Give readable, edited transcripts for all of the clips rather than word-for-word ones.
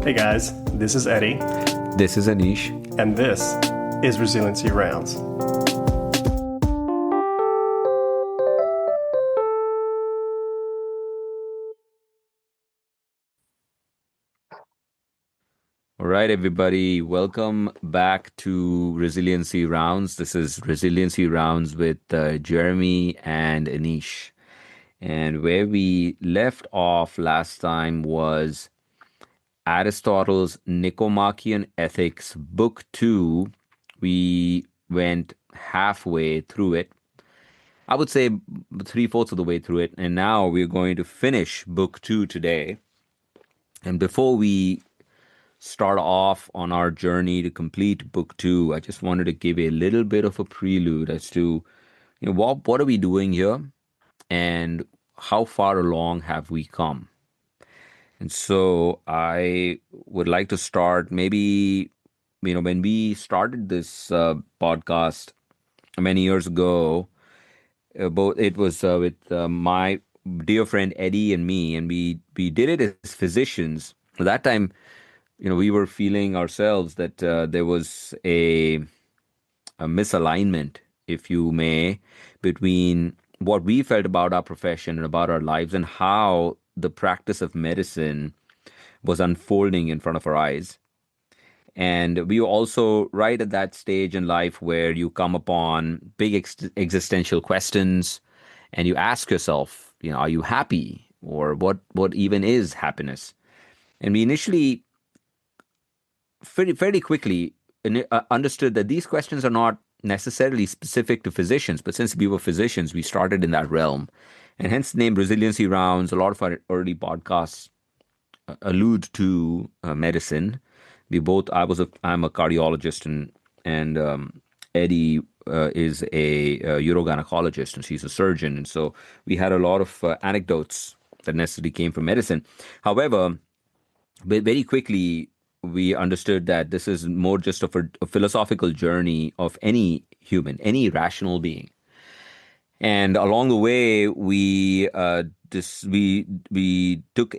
Hey guys, this is Eddie, This is Anish. and this is Resiliency Rounds. All right, everybody. Welcome back to Resiliency Rounds. This is Resiliency Rounds with Jeremy and Anish. And where we left off last time was Aristotle's Nicomachean Ethics, Book 2. We went halfway through it. I would say three-fourths of the way through it. And now we're going to finish Book 2 today. And before we start off on our journey to complete book 2, I just wanted to give a little bit of a prelude as to what are we doing here and how far along have we come. And so I would like to start maybe when we started this podcast many years ago, both it was with my dear friend Eddie and me, and we did it as physicians. At that time, we were feeling ourselves that there was a misalignment, if you may, between what we felt about our profession and about our lives and how the practice of medicine was unfolding in front of our eyes. And we were also right at that stage in life where you come upon big existential questions and you ask yourself, are you happy? Or what even is happiness? And we initially fairly quickly understood that these questions are not necessarily specific to physicians, but since we were physicians, we started in that realm. And hence the name Resiliency Rounds. A lot of our early podcasts allude to medicine. I'm a cardiologist, and Eddie is a urogynecologist, and she's a surgeon. And so we had a lot of anecdotes that necessarily came from medicine. However, very quickly, we understood that this is more just of a philosophical journey of any human, any rational being. And along the way, we took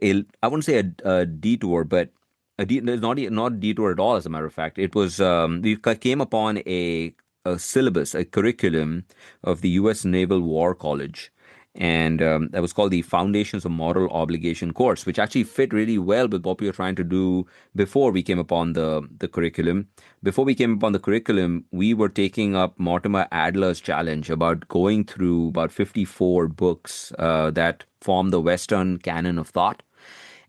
I wouldn't say a detour, but not a detour at all. As a matter of fact, it was we came upon a syllabus, a curriculum of the U.S. Naval War College, and that was called the Foundations of Moral Obligation course, which actually fit really well with what we were trying to do before we came upon the curriculum. Before we came upon the curriculum, we were taking up Mortimer Adler's challenge about going through about 54 books that form the Western canon of thought.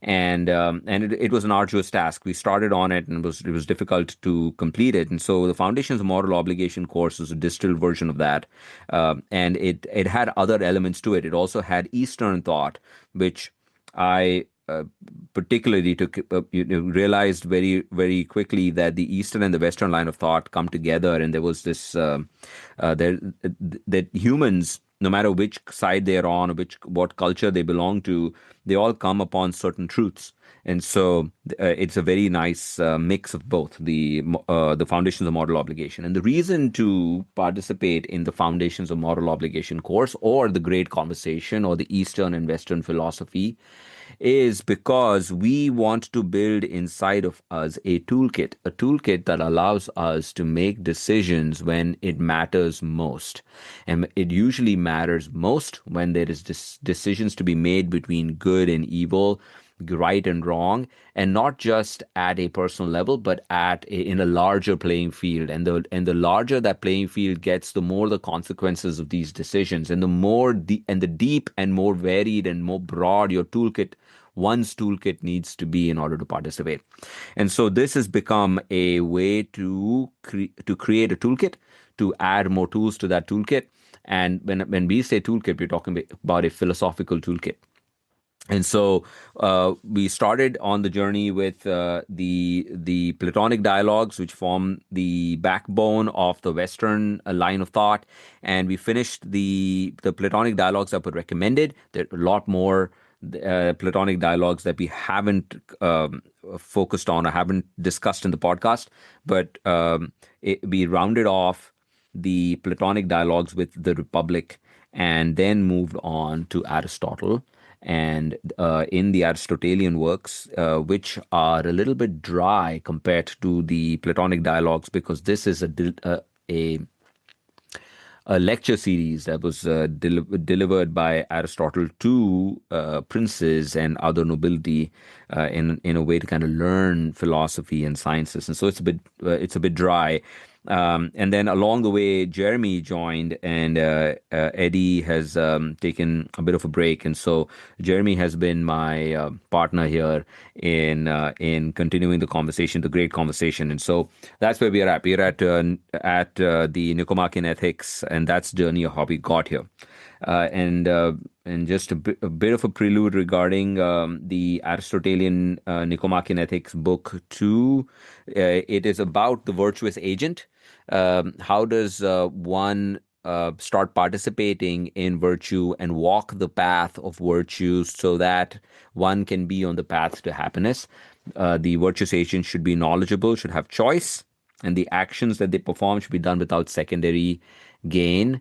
And it was an arduous task. We started on it, and it was difficult to complete it. And so the Foundations of Moral Obligation course is a distilled version of that, and it had other elements to it. It also had Eastern thought, which I particularly took realized very very quickly that the Eastern and the Western line of thought come together, and there was this that humans, no matter which side they are on or what culture they belong to, they all come upon certain truths. And so it's a very nice mix of both the Foundations of Moral Obligation. And the reason to participate in the Foundations of Moral Obligation course, or the Great Conversation, or the Eastern and Western philosophy, is because we want to build inside of us a toolkit that allows us to make decisions when it matters most. And it usually matters most when there is decisions to be made between good and evil, right and wrong, and not just at a personal level, but in a larger playing field. And the larger that playing field gets, the more the consequences of these decisions, and the deep and more varied and more broad one's toolkit needs to be in order to participate. And so this has become a way to create a toolkit, to add more tools to that toolkit. And when we say toolkit, we're talking about a philosophical toolkit. And so we started on the journey with the Platonic dialogues, which form the backbone of the Western line of thought. And we finished the Platonic dialogues that were recommended. There are a lot more Platonic dialogues that we haven't focused on or haven't discussed in the podcast. But we rounded off the Platonic dialogues with the Republic, and then moved on to Aristotle. and in the Aristotelian works, which are a little bit dry compared to the Platonic dialogues, because this is a a lecture series that was delivered by Aristotle to princes and other nobility in a way to kind of learn philosophy and sciences, and so it's a bit dry. And then along the way, Jeremy joined, and Eddie has taken a bit of a break, and so Jeremy has been my partner here in continuing the conversation, the great conversation. And so that's where we are at. We are at the Nicomachean Ethics, and that's journey of how we got here. And just a bit of a prelude regarding the Aristotelian Nicomachean Ethics book 2. It is about the virtuous agent. How does one start participating in virtue and walk the path of virtue so that one can be on the path to happiness? The virtuous agent should be knowledgeable, should have choice, and the actions that they perform should be done without secondary gain.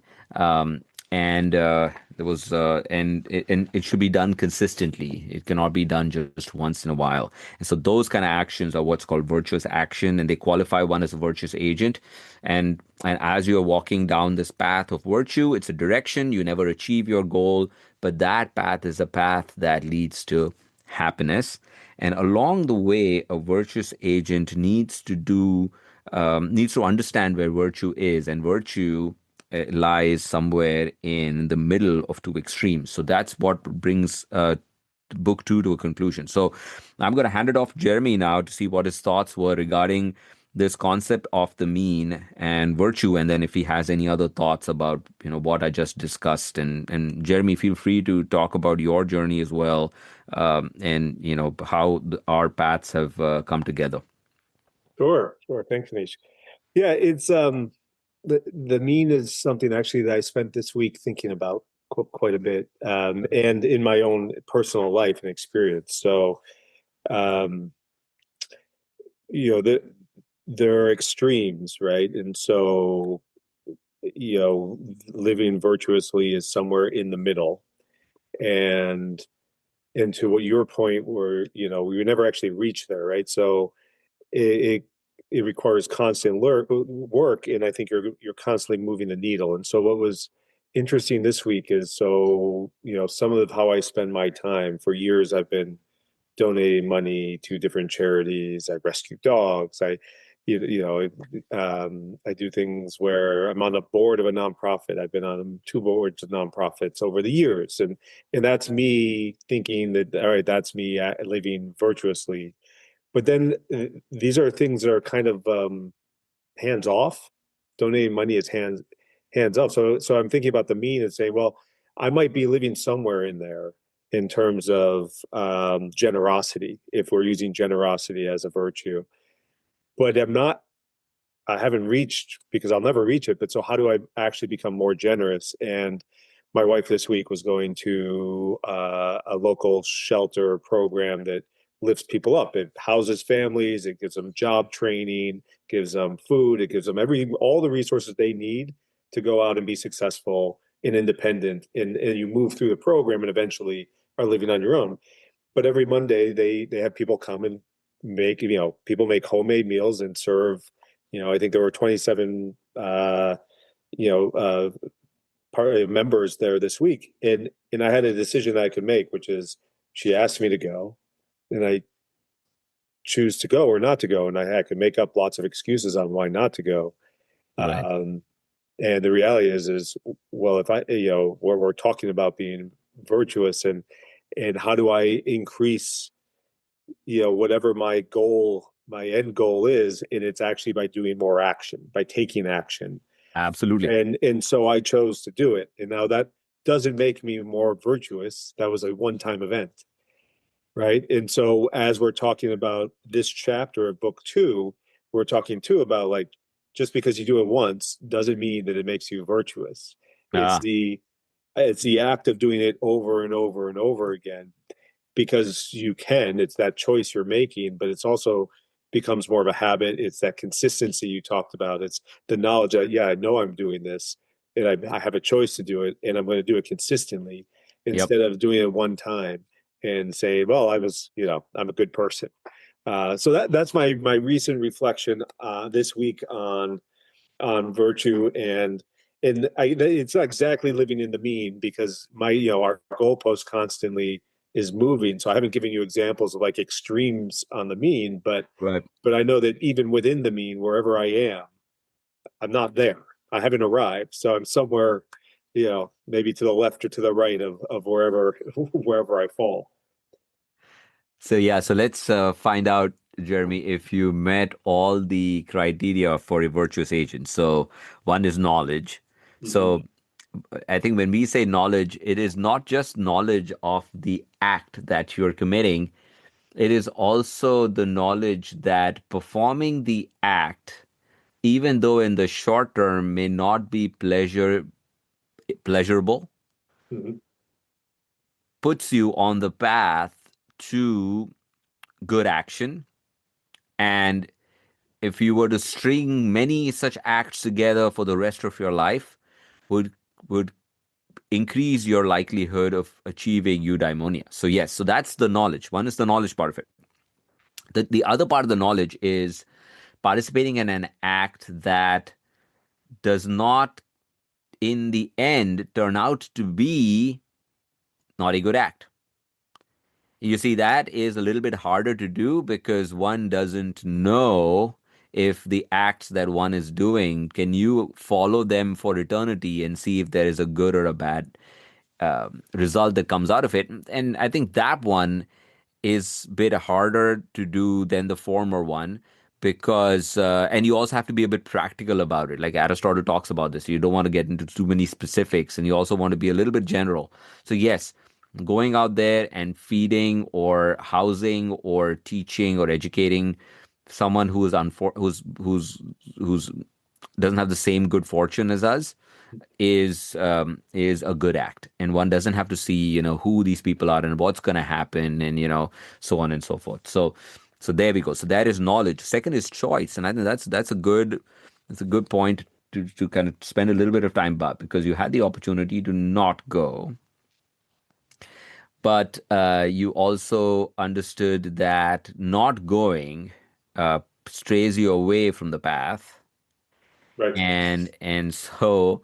And there was and it should be done consistently. It cannot be done just once in a while. And so those kind of actions are what's called virtuous action, and they qualify one as a virtuous agent. And as you're walking down this path of virtue, it's a direction. You never achieve your goal, but that path is a path that leads to happiness. And along the way, a virtuous agent needs to understand where virtue is, and virtue lies somewhere in the middle of two extremes. So that's what brings book 2 to a conclusion. So I'm going to hand it off to Jeremy now to see what his thoughts were regarding this concept of the mean and virtue, and then if he has any other thoughts about what I just discussed. And Jeremy, feel free to talk about your journey as well, and how our paths have come together. Sure, sure. Thanks, Anish. Yeah, it's the mean is something actually that I spent this week thinking about quite a bit, and in my own personal life and experience. So, um, the there are extremes, right? And so, living virtuously is somewhere in the middle. And to what your point where, we would never actually reach there, right? So it it requires constant work, and I think you're constantly moving the needle. And so what was interesting this week is, so some of how I spend my time. For years I've been donating money to different charities. I rescue dogs. I do things where I'm on the board of a nonprofit. I've been on 2 boards of nonprofits over the years, and that's me thinking that, all right, that's me living virtuously. But then these are things that are kind of hands off. Donating money is hands off. So I'm thinking about the mean and saying, well, I might be living somewhere in there in terms of generosity, if we're using generosity as a virtue. But I haven't reached, because I'll never reach it. But so how do I actually become more generous? And my wife this week was going to a local shelter program that lifts people up. It houses families. It gives them job training, gives them food. It gives them all the resources they need to go out and be successful and independent. And you move through the program and eventually are living on your own. But every Monday they have people come and people make homemade meals and serve. I think there were 27 you know members there this week, and I had a decision that I could make, which is, she asked me to go, and I choose to go or not to go, and I could make up lots of excuses on why not to go. Right. Um, and the reality is, well, if where we're talking about being virtuous, and how do I increase, whatever my end goal is, and it's actually by doing more action, by taking action. Absolutely. And so I chose to do it. And now that doesn't make me more virtuous. That was a one-time event, right? And so as we're talking about this chapter of book 2, we're talking too about, like, just because you do it once doesn't mean that it makes you virtuous. It's Ah, the act of doing it over and over and over again, because it's that choice you're making, but it's also becomes more of a habit. It's that consistency you talked about. It's the knowledge that, yeah, I know I'm doing this, and I have a choice to do it, and I'm going to do it consistently. Yep. instead of doing it one time and say, well, I'm a good person. So that's my recent reflection this week on virtue and it's not exactly living in the mean because our goalpost constantly is moving. So I haven't given you examples of like extremes on the mean, Right. but I know that even within the mean, wherever I am, I'm not there. I haven't arrived, so I'm somewhere, maybe to the left or to the right of wherever wherever I fall. So yeah, so let's find out, Jeremy, if you met all the criteria for a virtuous agent. So one is knowledge. Mm-hmm. So I think when we say knowledge, it is not just knowledge of the act that you're committing. It is also the knowledge that performing the act, even though in the short term may not be pleasurable, Mm-hmm. puts you on the path to good action. And if you were to string many such acts together for the rest of your life, would would increase your likelihood of achieving eudaimonia. So yes, so that's the knowledge. One is the knowledge part of it. The other part of the knowledge is participating in an act that does not in the end turn out to be not a good act. You see, that is a little bit harder to do because one doesn't know if the acts that one is doing, can you follow them for eternity and see if there is a good or a bad result that comes out of it. And I think that one is a bit harder to do than the former one because, and you also have to be a bit practical about it. Like Aristotle talks about this. You don't want to get into too many specifics and you also want to be a little bit general. So, yes, going out there and feeding or housing or teaching or educating someone who is who's doesn't have the same good fortune as us is a good act, and one doesn't have to see who these people are and what's going to happen, and so on and so forth. So there we go. So that is knowledge. Second is choice, and I think that's a good point to kind of spend a little bit of time about because you had the opportunity to not go, but you also understood that not going strays you away from the path, Right. and so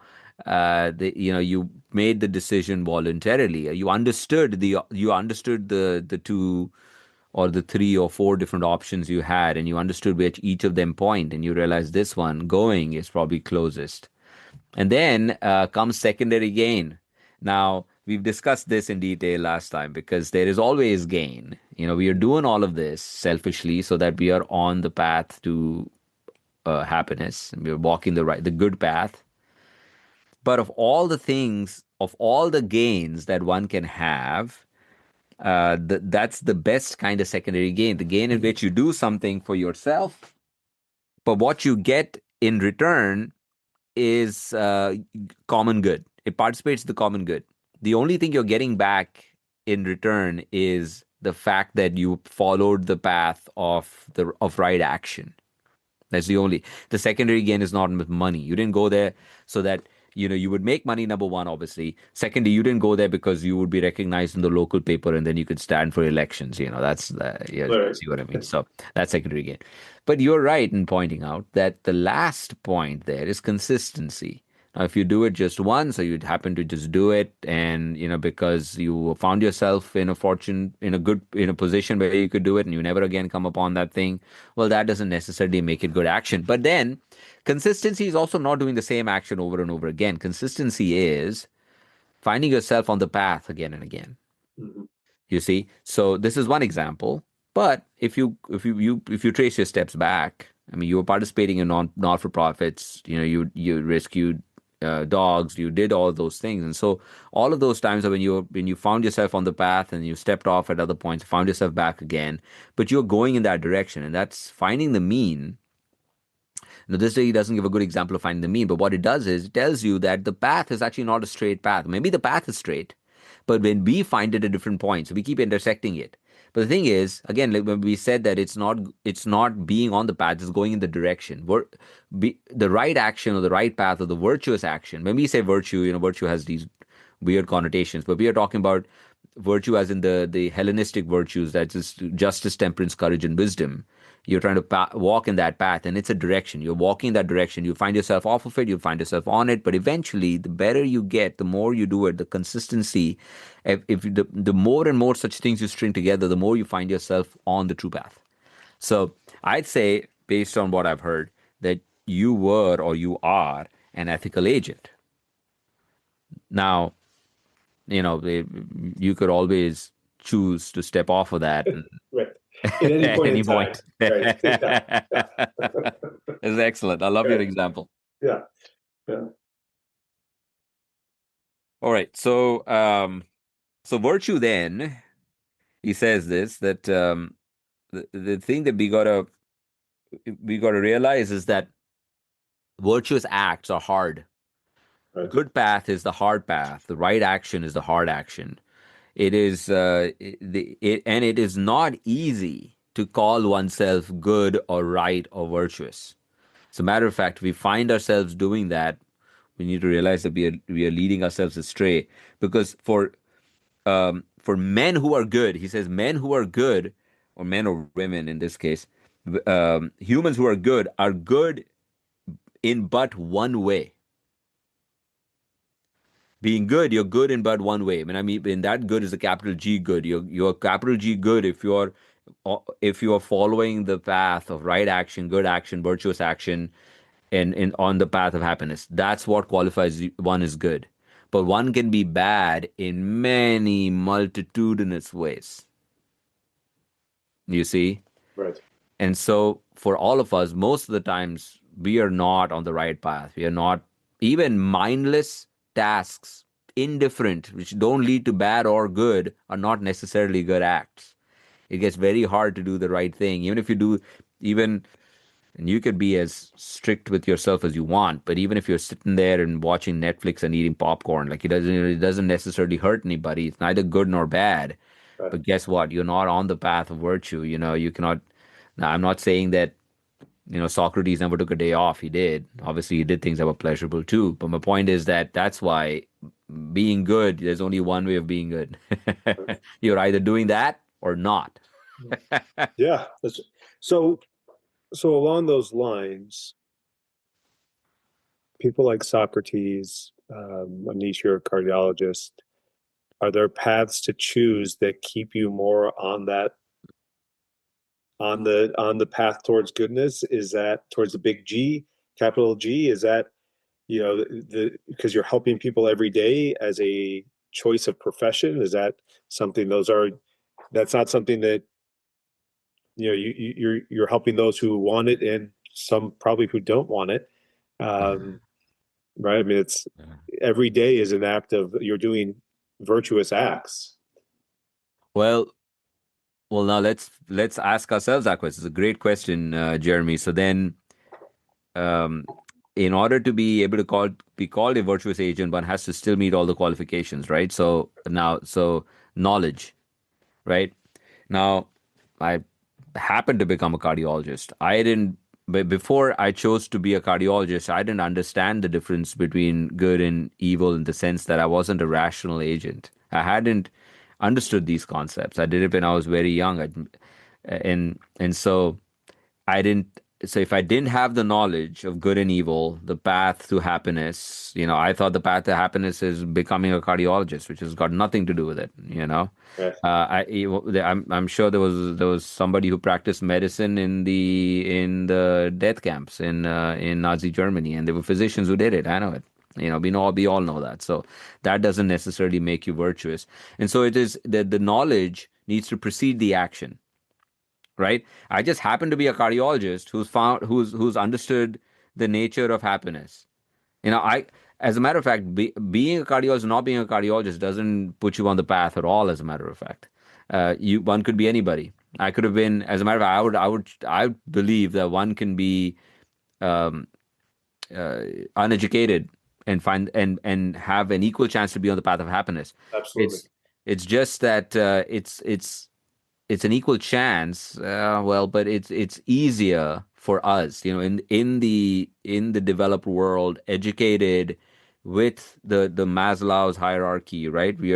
you made the decision voluntarily. You understood the two or the three or four different options you had, and you understood which each of them point, and you realized this one going is probably closest. And then comes secondary gain. Now, we've discussed this in detail last time because there is always gain. We are doing all of this selfishly so that we are on the path to happiness and we're walking the good path. But of all the things, of all the gains that one can have, that's the best kind of secondary gain. The gain in Mm-hmm. which you do something for yourself, but what you get in return is common good. It participates in the common good. The only thing you're getting back in return is the fact that you followed the path of right action. That's the secondary gain is not with money. You didn't go there so that, you would make money, number one, obviously. Secondly, you didn't go there because you would be recognized in the local paper and then you could stand for elections. Yeah, All right. see what I mean? So that's secondary gain. But you're right in pointing out that the last point there is consistency. Now, if you do it just once, or you happen to just do it, and because you found yourself in a position where you could do it, and you never again come upon that thing, well, that doesn't necessarily make it good action. But then, consistency is also not doing the same action over and over again. Consistency is finding yourself on the path again and again. Mm-hmm. You see, so this is one example. But if you trace your steps back, I mean, you were participating in not for profits. You rescued dogs. You did all those things, and so all of those times when you found yourself on the path and you stepped off at other points, found yourself back again. But you're going in that direction, and that's finding the mean. Now, this really doesn't give a good example of finding the mean, but what it does is it tells you that the path is actually not a straight path. Maybe the path is straight, but when we find it at different points, so we keep intersecting it. But the thing is, again, like when we said that it's not being on the path, it's going in the direction. The right action or the right path or the virtuous action. When we say virtue, virtue has these weird connotations. But we are talking about virtue as in the Hellenistic virtues, that's just justice, temperance, courage, and wisdom. You're trying to walk in that path, and it's a direction. You're walking in that direction. You find yourself off of it, you find yourself on it, but eventually, the better you get, the more you do it, the consistency. If the more and more such things you string together, the more you find yourself on the true path. So I'd say, based on what I've heard, that you were or you are an ethical agent. Now, you could always choose to step off of that Right. At any at point in any time. point. Right. Yeah. Yeah. It's excellent. I love your Right. example. Yeah. Yeah. All right. So virtue then, he says this, that the thing that we gotta realize is that virtuous acts are hard. Right. Good path is the hard path. The right action is the hard action. It is and it is not easy to call oneself good or right or virtuous. As a matter of fact, we find ourselves doing that. We need to realize that we are leading ourselves astray, because for men who are good, he says, men who are good, or men or women in this case, humans who are good in but one way. Being good, you're good in but one way. I mean, in that good is a capital G good. You're capital G good if you're following the path of right action, good action, virtuous action, and on the path of happiness. That's what qualifies one as good. But one can be bad in many multitudinous ways. You see? Right. And so, for all of us, most of the times, we are not on the right path. We are not, even mindless tasks, indifferent, which don't lead to bad or good, are not necessarily good acts. It gets very hard to do the right thing. Even if you do, even, and you could be as strict with yourself as you want, but even if you're sitting there and watching Netflix and eating popcorn, like it doesn't necessarily hurt anybody. It's neither good nor bad. Right. But guess what? You're not on the path of virtue. You cannot. Now, I'm not saying that Socrates never took a day off. He did. Obviously, he did things that were pleasurable too. But my point is that that's why being good, there's only one way of being good. You're either doing that or not. Yeah. So so along those lines, people like Socrates, Anish, you're a cardiologist. Are there paths to choose that keep you more on that on the path towards goodness? Is that towards the big G, capital G? Is that the because you're helping people every day as a choice of profession? Is that something that's not something that you're helping those who want it and some probably who don't want it. Um, right? I mean, it's every day is an act of you're doing virtuous acts. Well, well, now let's ask ourselves that question. It's a great question, Jeremy. So then, um, in order to be able to be called a virtuous agent, one has to still meet all the qualifications, right? So knowledge, right? Now, I happened to become a cardiologist. I didn't, but before I chose to be a cardiologist, I didn't understand the difference between good and evil in the sense that I wasn't a rational agent. I hadn't understood these concepts. I did it when I was very young. And so I didn't. So if I didn't have the knowledge of good and evil, the path to happiness, I thought the path to happiness is becoming a cardiologist, which has got nothing to do with it. Right. I'm sure there was somebody who practiced medicine in the death camps in Nazi Germany, and there were physicians who did it. I know it. We all know that. So that doesn't necessarily make you virtuous. And so it is that the knowledge needs to precede the action, right? I just happen to be a cardiologist who's understood the nature of happiness. As a matter of fact, being a cardiologist, not being a cardiologist, doesn't put you on the path at all. As a matter of fact, one could be anybody. I could have been, as a matter of fact, I believe that one can be um, uneducated and find and have an equal chance to be on the path of happiness. Absolutely. It's just that it's an equal chance. Well, but it's easier for us, in the developed world, educated with the Maslow's hierarchy, right? We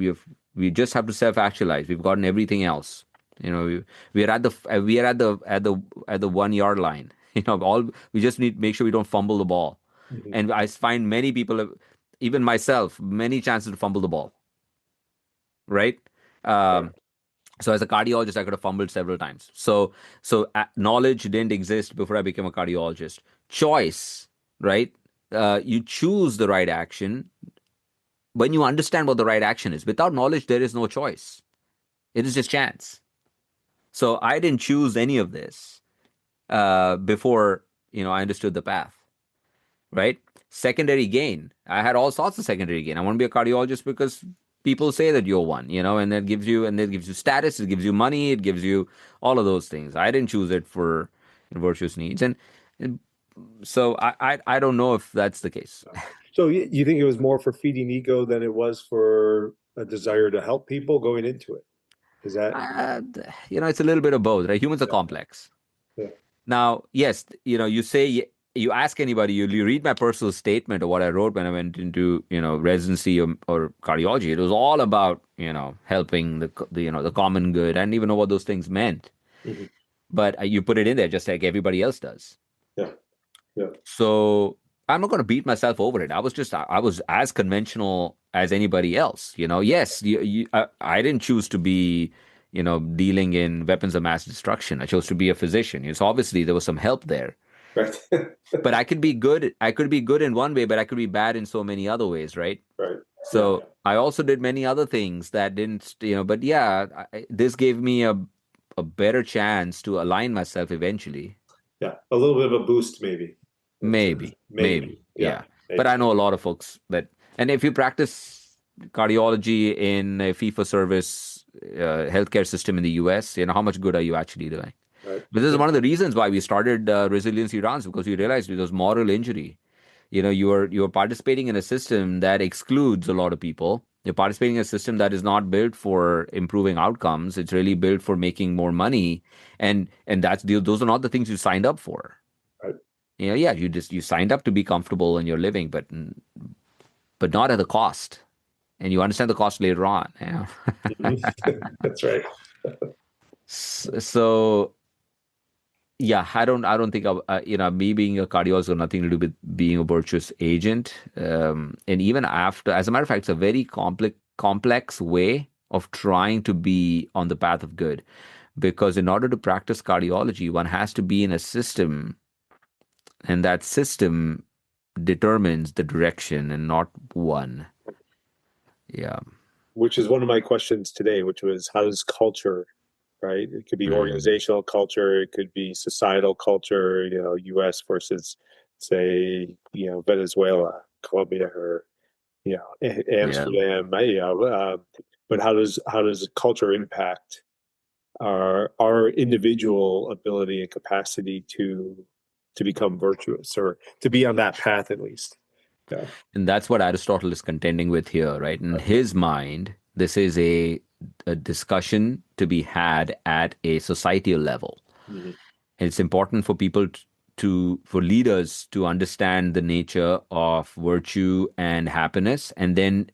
have we just have to self-actualize. We've gotten everything else. You know, we are at the 1 yard line. You know, all we just need to make sure we don't fumble the ball. Mhm. And I find many people, even myself, many chances to fumble the ball, right? Right. Um, so as a cardiologist, I could have fumbled several times. So knowledge didn't exist before I became a cardiologist. Choice, right? You choose the right action when you understand what the right action is. Without knowledge, there is no choice. It is just chance. So I didn't choose any of this before I understood the path, right? Secondary gain. I had all sorts of secondary gain. I want to be a cardiologist because people say that you're one, and that gives you status, it gives you money, it gives you all of those things. I didn't choose it for virtuous needs, and so I don't know if that's the case. So you think it was more for feeding ego than it was for a desire to help people going into it? Is that Uh, it's a little bit of both, right? Humans are yeah, complex. yeah. Now, yes, you ask anybody, you read my personal statement or what I wrote when I went into, residency or cardiology. It was all about, helping the common good. I didn't even know what those things meant, Mhm. but you put it in there just like everybody else does. Yeah, yeah, So I'm not going to beat myself over it. I was as conventional as anybody else. Yes, I didn't choose to be, dealing in weapons of mass destruction. I chose to be a physician. So obviously there was some help there. right. But I could be good. I could be good in one way, but I could be bad in so many other ways, right? Right. Yeah, So I also did many other things that didn't, but yeah, this gave me a better chance to align myself eventually. yeah. A little bit of a boost, maybe. Maybe, Maybe. maybe, Yeah, yeah. But maybe. I know a lot of folks and if you practice cardiology in a fee-for-service healthcare system in the US, how much good are you actually doing? Right. But this is one of the reasons why we started resiliency rounds because we realized it was moral injury. You're participating in a system that excludes a lot of people. You're participating in a system that is not built for improving outcomes. It's really built for making more money, and those are not the things you signed up for. Right. Yeah, you signed up to be comfortable in your living, but not at the cost. And you understand the cost later on. Mhm. That's right. So yeah, I don't think me being a cardiologist has nothing to do with being a virtuous agent. And even after, as a matter of fact, it's a very complex way of trying to be on the path of good. Because in order to practice cardiology, one has to be in a system, and that system determines the direction and not one. Yeah. Which is one of my questions today, which was how does culture, right? It could be Mm, organizational culture, it could be societal culture, US versus say, Venezuela, Colombia, or yeah. Amsterdam, but how does culture impact our individual ability and capacity to become virtuous or to be on that path at least? Yeah. And that's what Aristotle is contending with here, right? In his mind, this is a discussion to be had at a societal level. Mhm. It's important for for leaders to understand the nature of virtue and happiness and then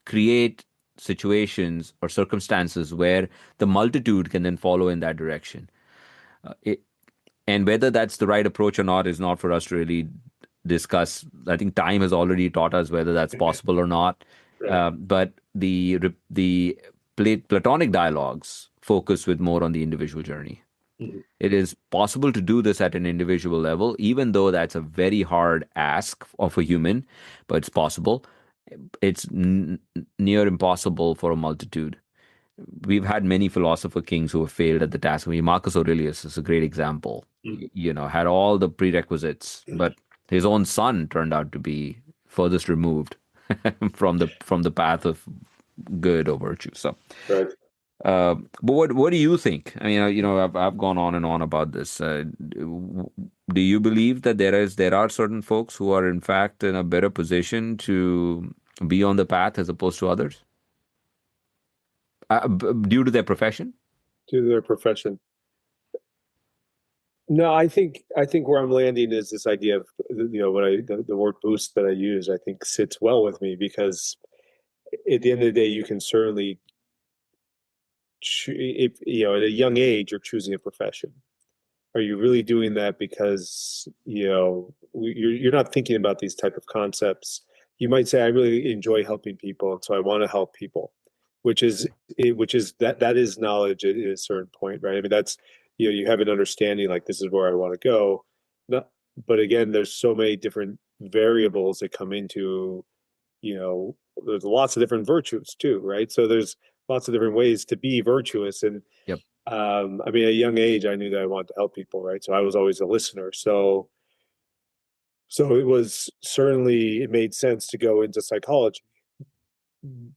create situations or circumstances where the multitude can then follow in that direction. It, and whether that's the right approach or not is not for us to really discuss. I think time has already taught us whether that's possible or not. Right. But the Platonic dialogues focus with more on the individual journey. Mhm. It is possible to do this at an individual level, even though that's a very hard ask of a human, but it's possible. It's near impossible for a multitude. We've had many philosopher kings who have failed at the task. I mean, Marcus Aurelius is a great example. Mhm. Had all the prerequisites, but his own son turned out to be furthest removed from the path of good or virtue. So, Right. but what do you think? I mean, I've gone on and on about this. Do you believe that there are certain folks who are in fact in a better position to be on the path as opposed to others due to their profession? To their profession. No, I think where I'm landing is this idea of what the word boost that I use I think sits well with me because at the end of the day you can certainly if at a young age you're choosing a profession. Are you really doing that because you're not thinking about these type of concepts? You might say I really enjoy helping people and so I want to help people, which is that is knowledge at a certain point, right? I mean that's you have an understanding like this is where I want to go. Not, but again, there's so many different variables that come into you know there's lots of different virtues too, right? So there's lots of different ways to be virtuous. And Yep. I mean, at a young age, I knew that I wanted to help people, right? So I was always a listener. So it was certainly it made sense to go into psychology,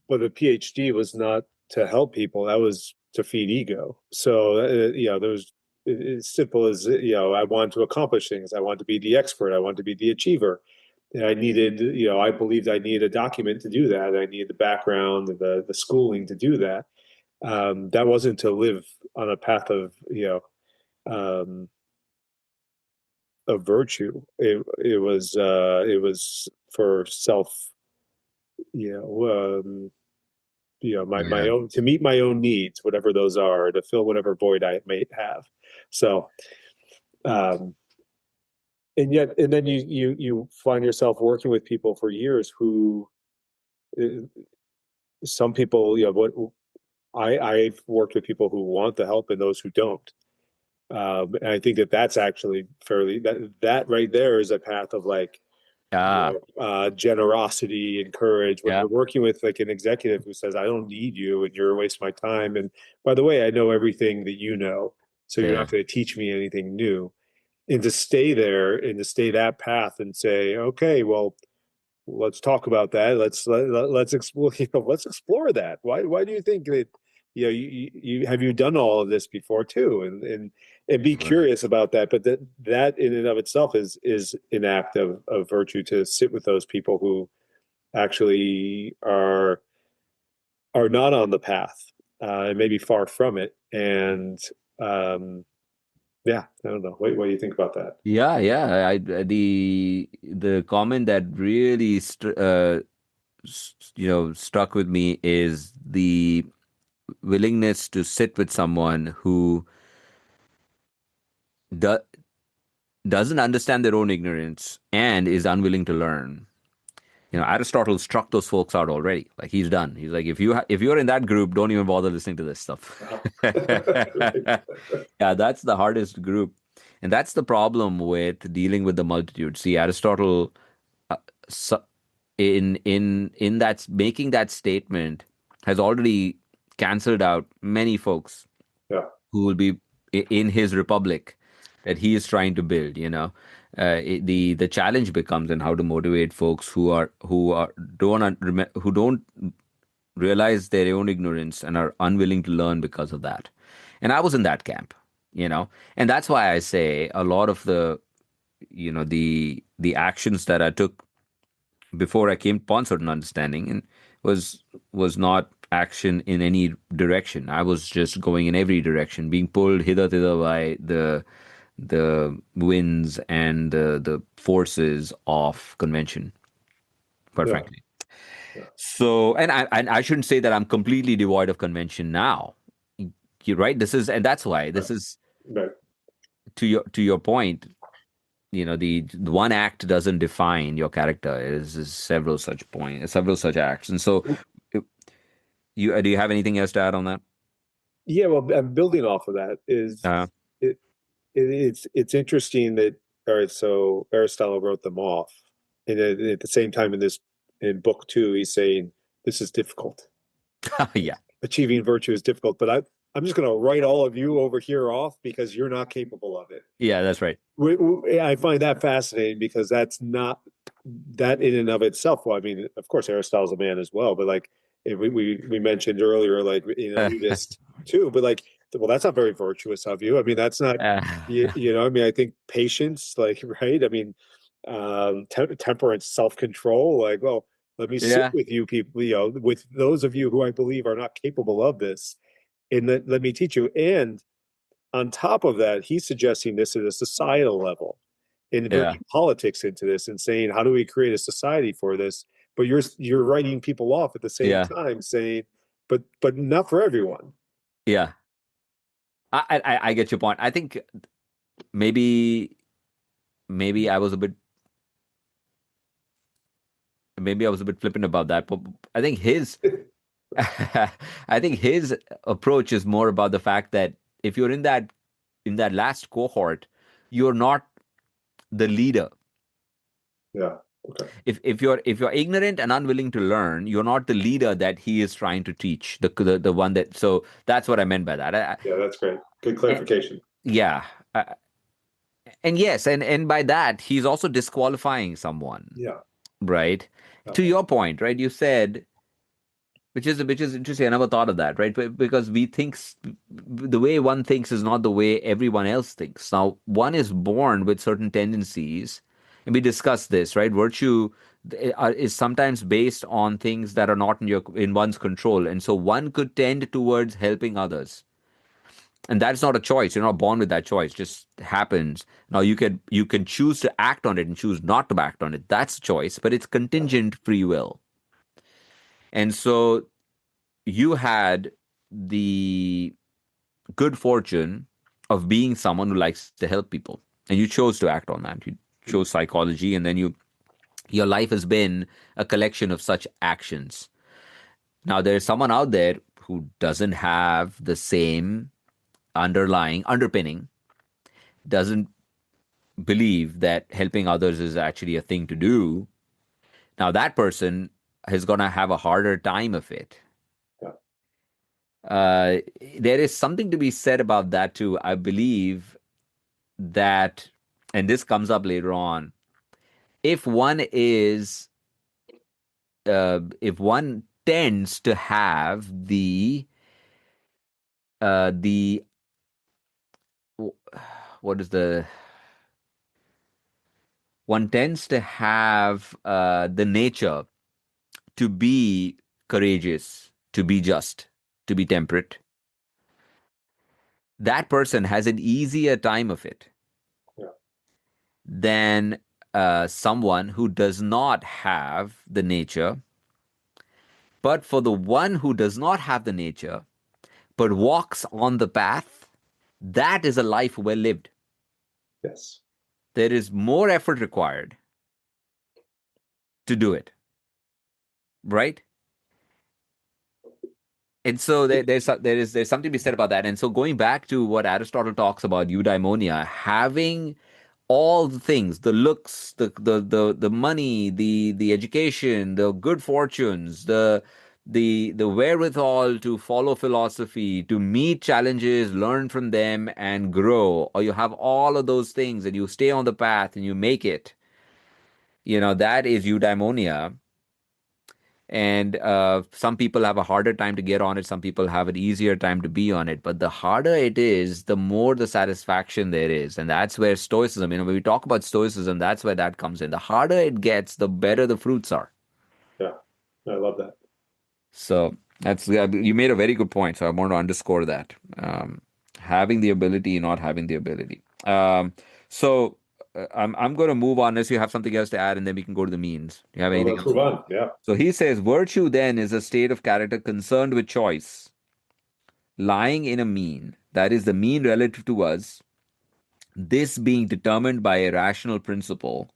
but a PhD was not to help people. That was to feed ego. So there was as simple as I wanted to accomplish things. I wanted to be the expert. I wanted to be the achiever. And I needed, I believed I needed a document to do that. I needed the background and the schooling to do that. That wasn't to live on a path of of virtue. It was for self, you know, my Yeah. own to meet my own needs, whatever those are, to fill whatever void I may have. So, um, and then you find yourself working with people for years who uh, some people, what I've worked with people who want the help and those who don't. And I think that that's actually fairly that right there is a path of like Ah, generosity and courage when yeah. you're working with like an executive who says, I don't need you and you're a waste of my time. And by the way, I know everything that you know, so you're not Yeah. going to teach me anything new. And to stay there and to stay that path and say, okay, well, let's talk about that. Let's explore. Let's explore that. Why do you think that? You have you done all of this before too, and be Right. curious about that. But that in and of itself is an act of virtue to sit with those people who actually are not on the path and maybe far from it. And um, yeah, I don't know. What do you think about that? Yeah, yeah. The comment that really struck with me is the willingness to sit with someone who do, doesn't understand their own ignorance and is unwilling to learn. Aristotle struck those folks out already. Like he's done. He's like, if you're in that group, don't even bother listening to this stuff. Yeah, that's the hardest group, and that's the problem with dealing with the multitude. See, Aristotle, uh, su- in that making that statement, has already canceled out many folks Yeah, who will be in his republic that he is trying to build. The challenge becomes in how to motivate folks who don't realize their own ignorance and are unwilling to learn because of that. And I was in that camp, and that's why I say a lot of the actions that I took before I came upon certain understanding and was was not action in any direction. I was just going in every direction, being pulled hither thither by the winds and the forces of convention, quite yeah, frankly. yeah. So, and I shouldn't say that I'm completely devoid of convention now. You're right. And that's why Right. this is Right. to your point. The one act doesn't define your character. Is several such acts. And so, you do you have anything else to add on that? Yeah, well, I'm building off of that is Uh, it, it's interesting that all right, so Aristotle wrote them off, and at the same time in book two, he's saying this is difficult. yeah, Achieving virtue is difficult, but I'm just going to write all of you over here off because you're not capable of it. yeah, that's right. I find that fascinating because that's not that in and of itself. Well, I mean, of course, Aristotle's a man as well, but like we mentioned earlier, like elitist too, but like, well, that's not very virtuous of you. I mean, that's not, Uh, I mean, I think patience, like, right? I mean, temperance, self-control, like, well, let me sit yeah, with you people, with those of you who I believe are not capable of this, and let me teach you. And on top of that, he's suggesting this at a societal level and Yeah. bringing politics into this and saying, how do we create a society for this? But you're writing people off at the same Yeah. time, saying, but not for everyone. Yeah. I get your point. I think maybe maybe I was a bit maybe I was a bit flippant about that, but I think his I think his approach is more about the fact that if you're in that last cohort, you're not the leader. Yeah. Okay. If you're ignorant and unwilling to learn, you're not the leader that he is trying to teach. The one that so that's what I meant by that. Yeah, that's great. Good I, clarification. yeah, and yes, and by that he's also disqualifying someone, Yeah. right? Yeah. To your point, right? You said which is interesting. I never thought of that, right? Because we think the way one thinks is not the way everyone else thinks. Now, one is born with certain tendencies, and we discussed this, right? Virtue is sometimes based on things that are not in one's control, and so one could tend towards helping others, and that's not a choice. You're not born with that choice; it just happens. Now, you can choose to act on it and choose not to act on it. That's a choice, but it's Yeah. contingent free will, and so you had the good fortune of being someone who likes to help people, and you chose to act on that. You chose psychology, and then your life has been a collection of such actions. Now there's someone out there who doesn't have the same underlying underpinning, doesn't believe that helping others is actually a thing to do. Now that person is going to have a harder time of it. Yeah. uh, there is something to be said about that too. I believe that, and this comes up later on, if one is, if one tends to have the, what is the, one tends to have the nature to be courageous, to be just, to be temperate, that person has an easier time of it Yeah. than someone who does not have the nature. But for the one who does not have the nature, but walks on the path, that is a life well lived. Yes. There is more effort required to do it, right? And so there's something to be said about that. And so going back to what Aristotle talks about eudaimonia, having all the things, the looks, the money, the education, the good fortunes, the wherewithal to follow philosophy, to meet challenges, learn from them, and grow, or you have all of those things and you stay on the path and you make it, that is eudaimonia. And some people have a harder time to get on it. Some people have an easier time to be on it. But the harder it is, the more the satisfaction there is. And that's where stoicism, when we talk about stoicism, that's where that comes in. The harder it gets, the better the fruits are. Yeah. I love that. So that's, yeah, you made a very good point. So I want to underscore that. Having the ability, not having the ability. I'm going to move on unless you have something else to add, and then we can go to the means. Do you have Well, anything let's else? move on. Yeah. So he says, virtue then is a state of character concerned with choice, lying in a mean, that is, the mean relative to us, this being determined by a rational principle,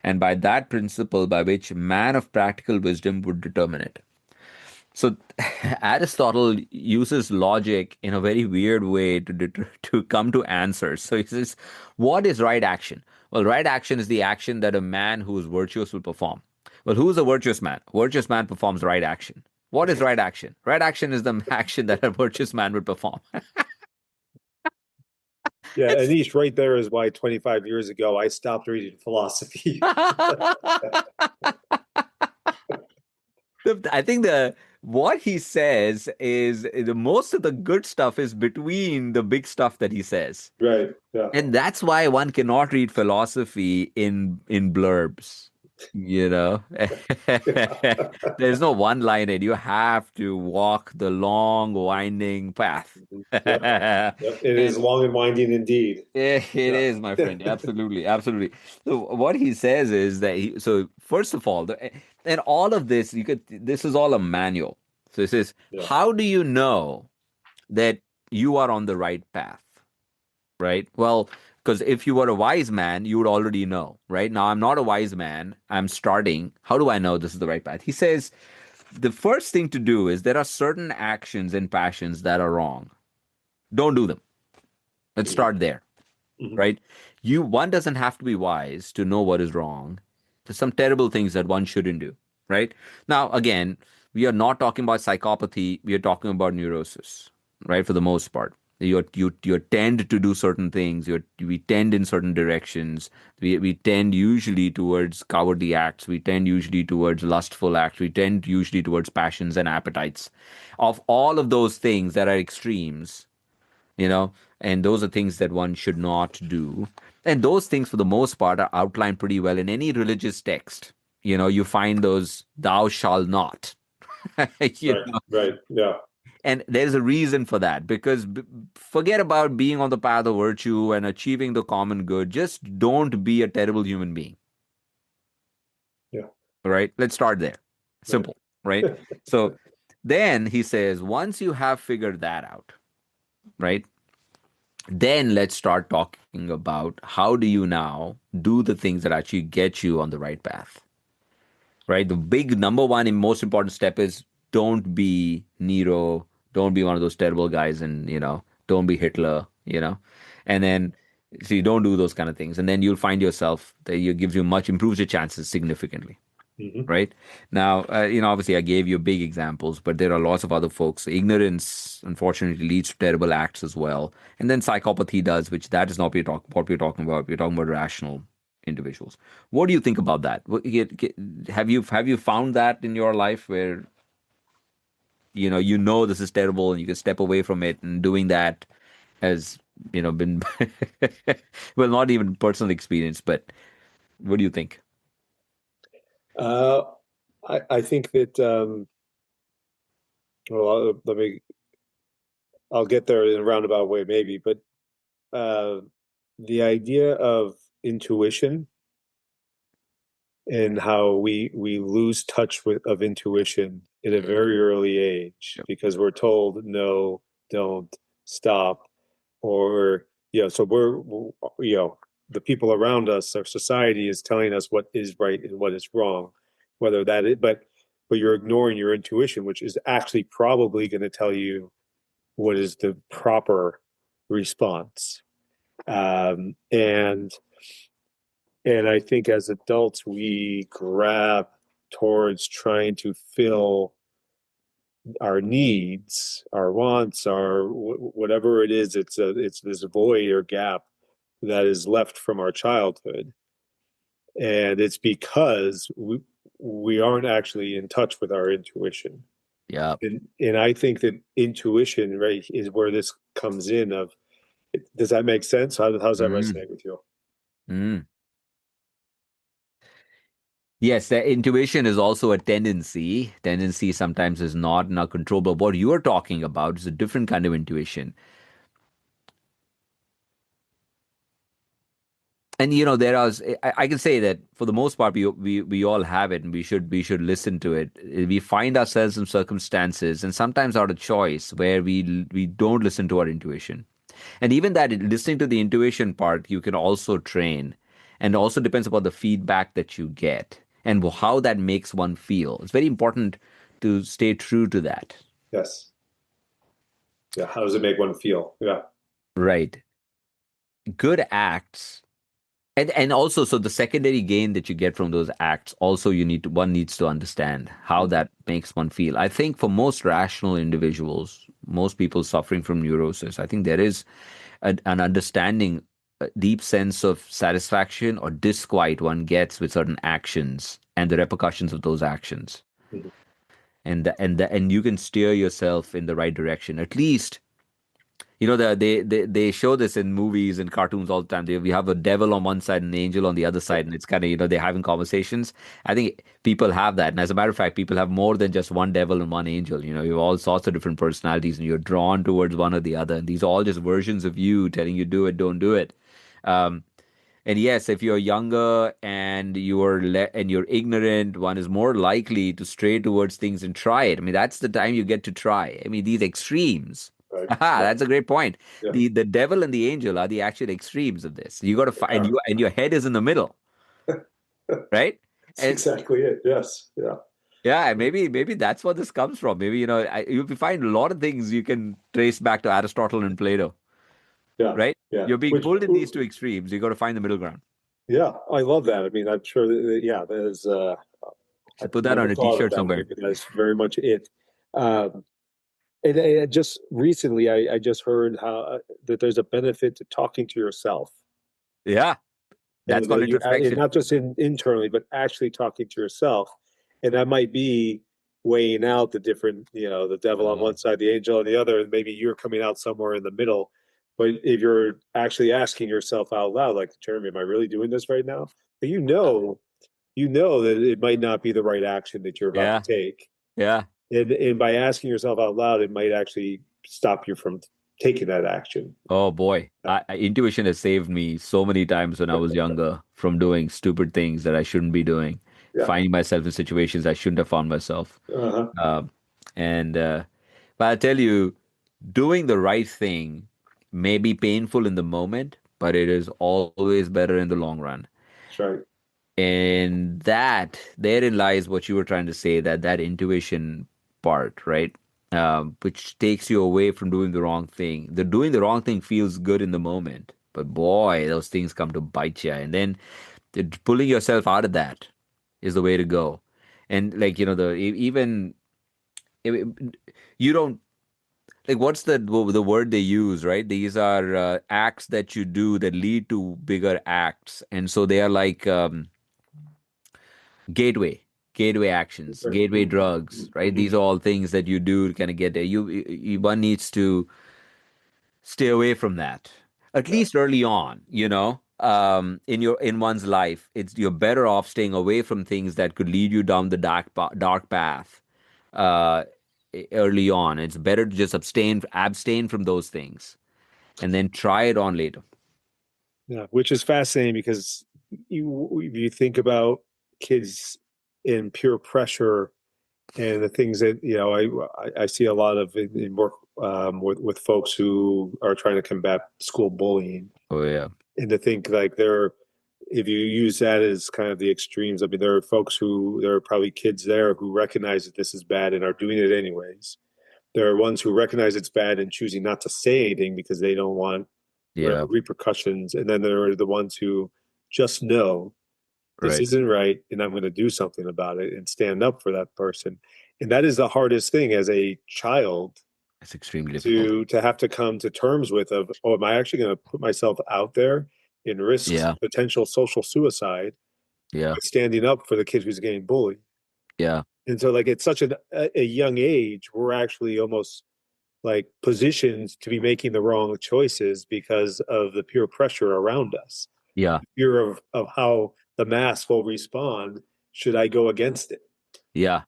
and by that principle by which man of practical wisdom would determine it. So Aristotle uses logic in a very weird way to come to answers. So he says, what is right action? Well, right action is the action that a man who is virtuous will perform. Well, who is a virtuous man? A virtuous man performs right action. What is right action? Right action is the action that a virtuous man would perform. Yeah. It's Anish, right there is why 25 years ago I stopped reading philosophy. I think the what he says is the most of the good stuff is between the big stuff that he says. Right. Yeah. And that's why one cannot read philosophy in blurbs. You know, there's no one line in. You have to walk the long, winding path. Yep. Yep. It is And long and winding indeed. it Yeah. is, my friend. Absolutely, absolutely. So what he says is that so first of all, and all of this, this is all a manual. So it says, Yeah. how do you know that you are on the right path? Right? Well, because if you were a wise man, you would already know, right? Now, I'm not a wise man. I'm starting. How do I know this is the right path? He says, the first thing to do is there are certain actions and passions that are wrong. Don't do them. Let's Mhm. start there, Mhm. right? One doesn't have to be wise to know what is wrong. There's some terrible things that one shouldn't do, right? Now, again, we are not talking about psychopathy. We are talking about neurosis, right? For the most part, you tend to do certain things. We tend in certain directions. We tend usually towards cowardly acts. We tend usually towards lustful acts. We tend usually towards passions and appetites. Of all of those things that are extremes, you know, and those are things that one should not do. And those things, for the most part, are outlined pretty well in any religious text. You find those "thou shalt not." you Right. know, Right. Yeah. and there's a reason for that because forget about being on the path of virtue and achieving the common good. Just don't be a terrible human being. Yeah. All right, let's start there. Right. Simple, right? So then he says, once you have figured that out, right? Then let's start talking about how do you now do the things that actually get you on the right path, right? The big number one and most important step is don't be Nero, don't be one of those terrible guys, and don't be Hitler. And then so you don't do those kind of things, and then you'll find yourself that it gives you much improves your chances significantly, Hmm. right? Now, obviously, I gave you big examples, but there are lots of other folks. Ignorance, unfortunately, leads to terrible acts as well, and then psychopathy does, which that is not what we're talking about. We're talking about rational individuals. What do you think about that? Have you found that in your life where you know this is terrible and you can step away from it, and doing that has been well, not even personal experience, but what do you think? Uh, I think that well, I'll get there in a roundabout way maybe, but uh, the idea of intuition and how we lose touch of intuition at a very early age because we're told no, don't, stop, or so the people around us, our society is telling us what is right and what is wrong, whether that is, but you're ignoring your intuition, which is actually probably going to tell you what is the proper response. And I think as adults, we grab towards trying to fill our needs, our wants, our whatever it is. It's this void or gap that is left from our childhood, and it's because we aren't actually in touch with our intuition. Yeah. And I think that intuition, right, is where this comes in. Does that make sense? How's that Mm, resonate with you? mm. Yes, the intuition is also a tendency. Tendency sometimes is not in our control, but what you're talking about is a different kind of intuition. And there are, I can say that for the most part, we all have it, and we should listen to it. We find ourselves in circumstances, and sometimes out of choice, where we don't listen to our intuition. And even that listening to the intuition part, you can also train, and also depends upon the feedback that you get and how that makes one feel. It's very important to stay true to that. Yes. Yeah. How does it make one feel? Yeah. Right. Good acts. And also, so the secondary gain that you get from those acts, also one needs to understand how Mhm. that makes one feel. I think for most rational individuals, most people suffering from neurosis, I think there is an understanding, a deep sense of satisfaction or disquiet one gets with certain actions and the repercussions of those actions, Mhm. and you can steer yourself in the right direction. At least they show this in movies and cartoons all the time. We have a devil on one side and an angel on the other side, and it's kind of, they're having conversations. I think people have that. And as a matter of fact, people have more than just one devil and one angel. You have all sorts of different personalities, and you're drawn towards one or the other. And these are all just versions of you telling you do it, don't do it. Um, and yes, if you're younger and you're ignorant, one is more likely to stray towards things and try it. I mean, that's the time you get to try. I mean, these extremes. Right. Aha, Right. that's a great point. Yeah. The devil and the angel are the actual extremes of this. You got to find Yeah. you, and your head is in the middle, right? That's And exactly it. Yes. Yeah. yeah, maybe that's what this comes from. Maybe you find a lot of things you can trace back to Aristotle and Plato, Yeah. right? Yeah. You're being Which, pulled in these two extremes. You got to find the middle ground. yeah, I love that. I mean, I'm sure yeah, that is, Should I've put that never on a thought of t-shirt that way, somewhere. but that's very much it. Um, and just recently, I just heard how that there's a benefit to talking to yourself, Yeah, that's and called that and introspection. not just internally, but actually talking to yourself, and that might be weighing out the different, the devil on Uh, one side, the angel on the other, and maybe you're coming out somewhere in the middle. But if you're actually asking yourself out loud, like, Jeremy, am I really doing this right now? But you know that it might not be the right action that you're about to yeah, take. yeah. And by asking yourself out loud, it might actually stop you from taking that action. Oh boy, intuition has saved me so many times when I was younger from doing stupid things that I shouldn't be doing, Yeah. finding myself in situations I shouldn't have found myself. Uh-huh. Um, and but I tell you, doing the right thing may be painful in the moment, but it is always better in the long run. That's right. And therein lies what you were trying to say, that intuition part, right? Which takes you away from doing the wrong thing. The doing the wrong thing feels good in the moment, but boy, those things come to bite you. And then pulling yourself out of that is the way to go. And like, even you don't like, what's the word they use, right? These are acts that you do that lead to bigger acts, and so they are like, gateway gateway actions, Right. gateway drugs, right? Mm-hmm. These are all things that you do to kind of get there. One needs to stay away from that, at Yeah. least early on, in one's life. You're better off staying away from things that could lead you down the dark path uh early on. It's better to just abstain from those things and then try it on later. Yeah. Which is fascinating because you think about kids in pure pressure and the things that, I see a lot of in work, with folks who are trying to combat school bullying. Oh yeah. And to think like if you use that as kind of the extremes, I mean, there are probably kids there who recognize that this is bad and are doing it anyways. There are ones who recognize it's bad and choosing not to say anything because they don't want Yeah. repercussions. And then there are the ones who just know this Right. isn't right and I'm going to do something about it and stand up for that person. And that is the hardest thing as a child It's extremely difficult. to have to come to terms with, of, oh, am I actually going to put myself out there and risk Yeah. potential social suicide Yeah. by standing up for the kid who's getting bullied? Yeah. And so, like, at such a young age, we're actually almost like positioned to be making the wrong choices because of the peer pressure around us, Yeah. fear of how the mass will respond should I go against it. Yeah.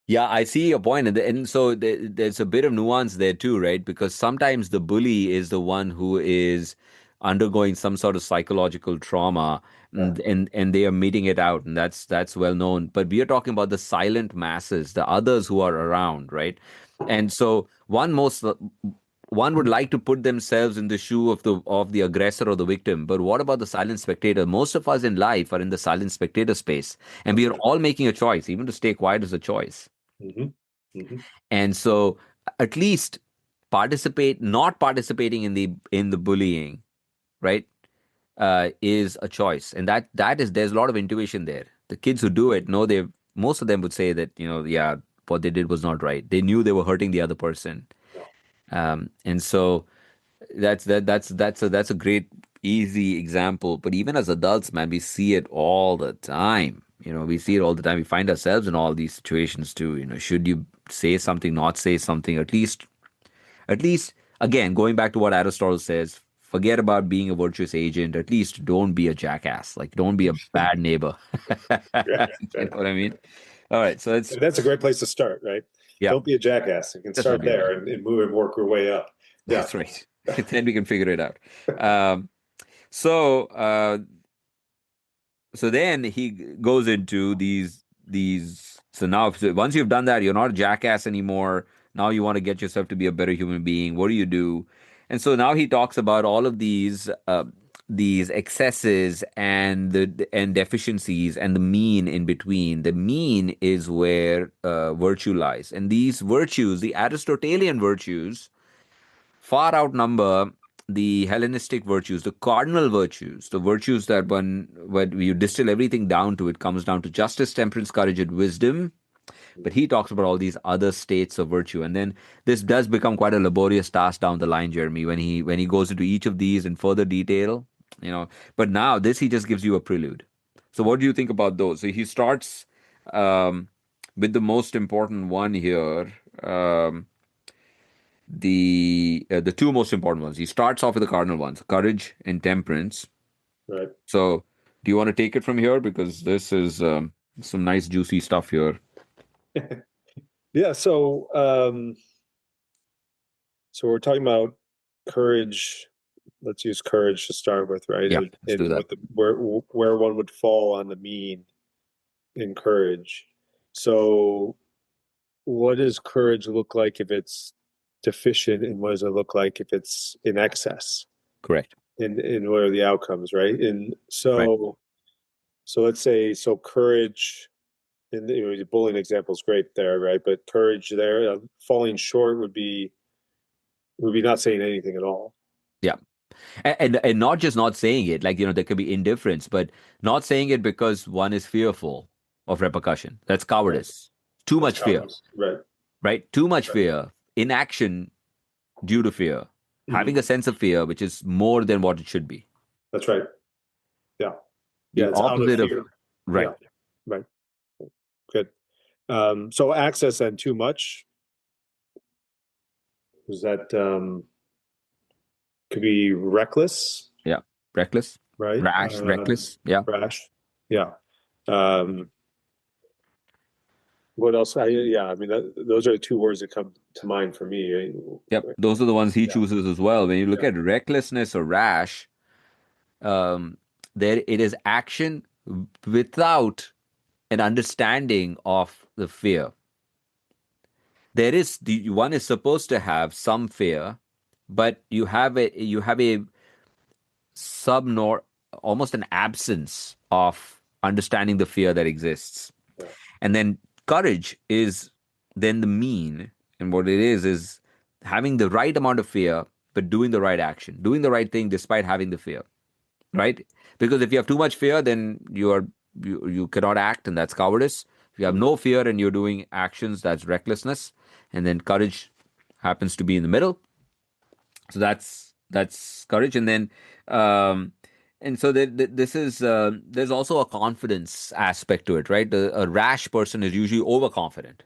Yeah, I see your point, and so there's a bit of nuance there too, right? Because sometimes the bully is the one who is undergoing some sort of psychological trauma, Yeah. and they are meeting it out, and that's well known. But we are talking about the silent masses, the others who are around, right? And so one would like to put themselves in the shoe of the aggressor or the victim, but what about the silent spectator? Most of us in life are in the silent spectator space, and we That's are right. all making a choice. Even to stay quiet is a choice. Mm-hmm. Mm-hmm. And so at least not participating in the bullying, right? Is a choice. And there's a lot of intuition there. The kids who do it know most of them would say that, yeah, what they did was not right. They knew they were hurting the other person. Yeah. And so that's a great easy example. But even as adults, man, we see it all the time. We see it all the time. We find ourselves in all these situations too. Should you say something, not say something? At least again, going back to what Aristotle says, forget about being a virtuous agent. At least don't be a jackass. Like, don't be a bad neighbor. Right, You right. know what I mean? All right. So it's, And that's a great place to start, right? yeah, Don't be a jackass. You can just don't start be a there jack. and move and work your way up. Yeah. That's right. Then we can figure it out. Um, so, so then he goes into these so now so once you've done that, you're not a jackass anymore. Now you want to get yourself to be a better human being. What do you do? And so now he talks about all of these excesses and the and deficiencies and the mean in between. The mean is where virtue lies, and these virtues, the Aristotelian virtues, far outnumber the Hellenistic virtues, the cardinal virtues, the virtues that when you distill everything down to, it comes down to justice, temperance, courage, and wisdom. But he talks about all these other states of virtue, and then this does become quite a laborious task down the line, Jeremy, when he goes into each of these in further detail. You know, but now this he just gives you a prelude. So, what do you think about those? So he starts um, with the most important one here. The two most important ones. He starts off with the cardinal ones, courage and temperance. Right. So, do you want to take it from here because this is some nice juicy stuff here? Yeah. So we're talking about courage. Let's use courage to start with, right? Yeah, let's do And that. what the where one would fall on the mean in courage. So what does courage look like if it's deficient, and what does it look like if it's in excess? Correct. And what are the outcomes, right? And Right. so let's say so courage, and the bullying example is great there, right? But courage there, falling short would be not saying anything at all. Yeah. And not just not saying it, like, there could be indifference, but not saying it because one is fearful of repercussion. That's Right. cowardice. Too That's much fear, cowardice. Right. right? Too much Right. fear, inaction due to fear, having Mhm. a sense of fear, which is more than what it should be. That's right. Yeah. The Yeah. It's out of opposite of, fear. right. Yeah. Right. Good. So access and too much is that could be reckless, Yeah. Reckless, right? rash, reckless. Yeah. Rash. Yeah. Um, what else? Yeah, I mean, those are the two words that come to mind for me. Yep. Those are the ones he Yeah. chooses as well. When you look Yeah. at recklessness or rash, um, there it is action without an understanding of the fear. There is the one is supposed to have some fear, but you have a subnor almost an absence of understanding the fear that exists. Yeah. And then courage is then the mean, and what it is having the right amount of fear, but doing the right action, doing the right thing despite having the fear, right? Because if you have too much fear, then you cannot act, and that's cowardice. If you have Mhm. no fear and you're doing actions, that's recklessness, and then courage happens to be in the middle. So that's courage, and then um, and so this is there's also a confidence aspect to it, right? A rash person is usually overconfident,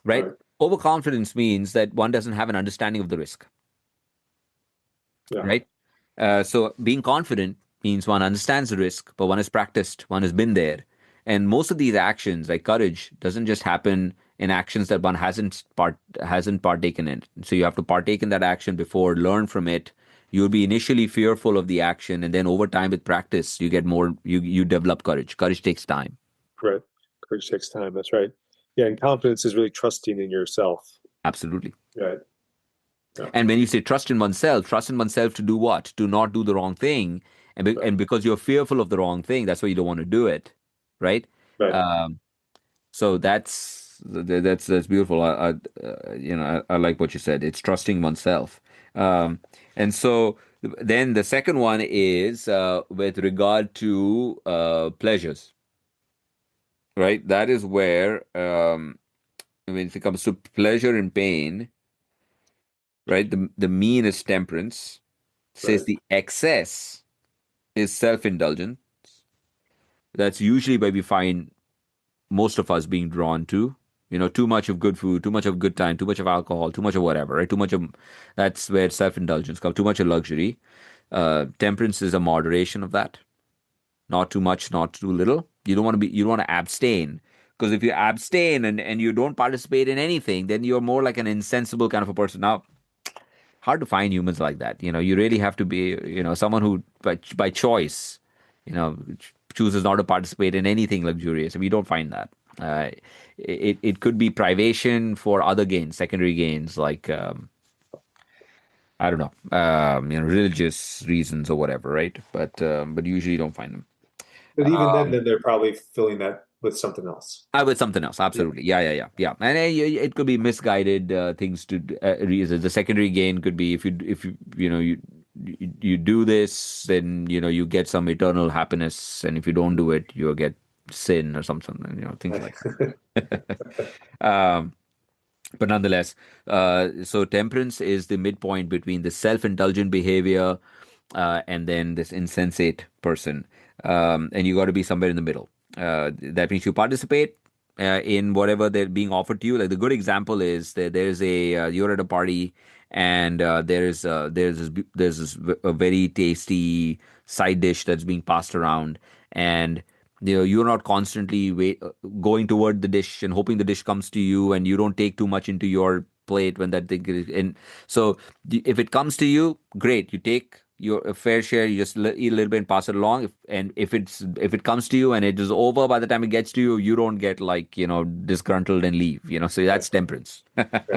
right? Right. Overconfidence means that one doesn't have an understanding of the risk, Yeah. right? So being confident means one understands the risk, but one has practiced, one has been there. And most of these actions, like courage, doesn't just happen in actions that one hasn't partaken in. So you have to partake in that action before, learn from it. You'll be initially fearful of the action, and then over time with practice, you get more. You develop courage. Courage takes time. Right. Courage takes time. That's right. Yeah. And confidence is really trusting in yourself. Absolutely. Right. Yeah. And when you say trust in oneself to do what? To not do the wrong thing. Right. And because you're fearful of the wrong thing, that's why you don't want to do it. Right? Right. Um, so that's beautiful. I like what you said. It's trusting oneself. Um, and so then the second one is with regard to pleasures, right? That is where, when it comes to pleasure and pain, right? The mean is temperance, says Right. the excess is self-indulgent. That's usually where we find most of us being drawn to. too much of good food, too much of good time, too much of alcohol, too much of whatever, right? Too much of that's where self-indulgence comes, too much of luxury. Temperance is a moderation of that. Not too much, not too little. You don't want to abstain. Because if you abstain and you don't participate in anything, then you're more like an insensible kind of a person. Now, hard to find humans like that. You really have to be, someone who by choice, chooses not to participate in anything luxurious. We don't find that. It could be privation for other gains, secondary gains, like I don't know, religious reasons or whatever, right? But usually you don't find them. But even then they're probably filling that with something else. With something else, Yeah. absolutely. Yeah, yeah, yeah, yeah. And it could be misguided things to reasons. The secondary gain could be if you do this, then you get some eternal happiness, and if you don't do it, you get sin or something. Things like that. But nonetheless, so temperance is the midpoint between the self-indulgent behavior and then this insensate person. And you got to be somewhere in the middle. That means you participate in whatever they're being offered to you. Like the good example is that there's you're at a party and there's a very tasty side dish that's being passed around, and you're not constantly going toward the dish and hoping the dish comes to you, and you don't take too much into your plate when that thing is in. So if it comes to you, great, you take your a fair share, you just eat a little bit and pass it along. And if it comes to you and it is over by the time it gets to you, you don't get like disgruntled and leave. So Right. that's temperance. Right.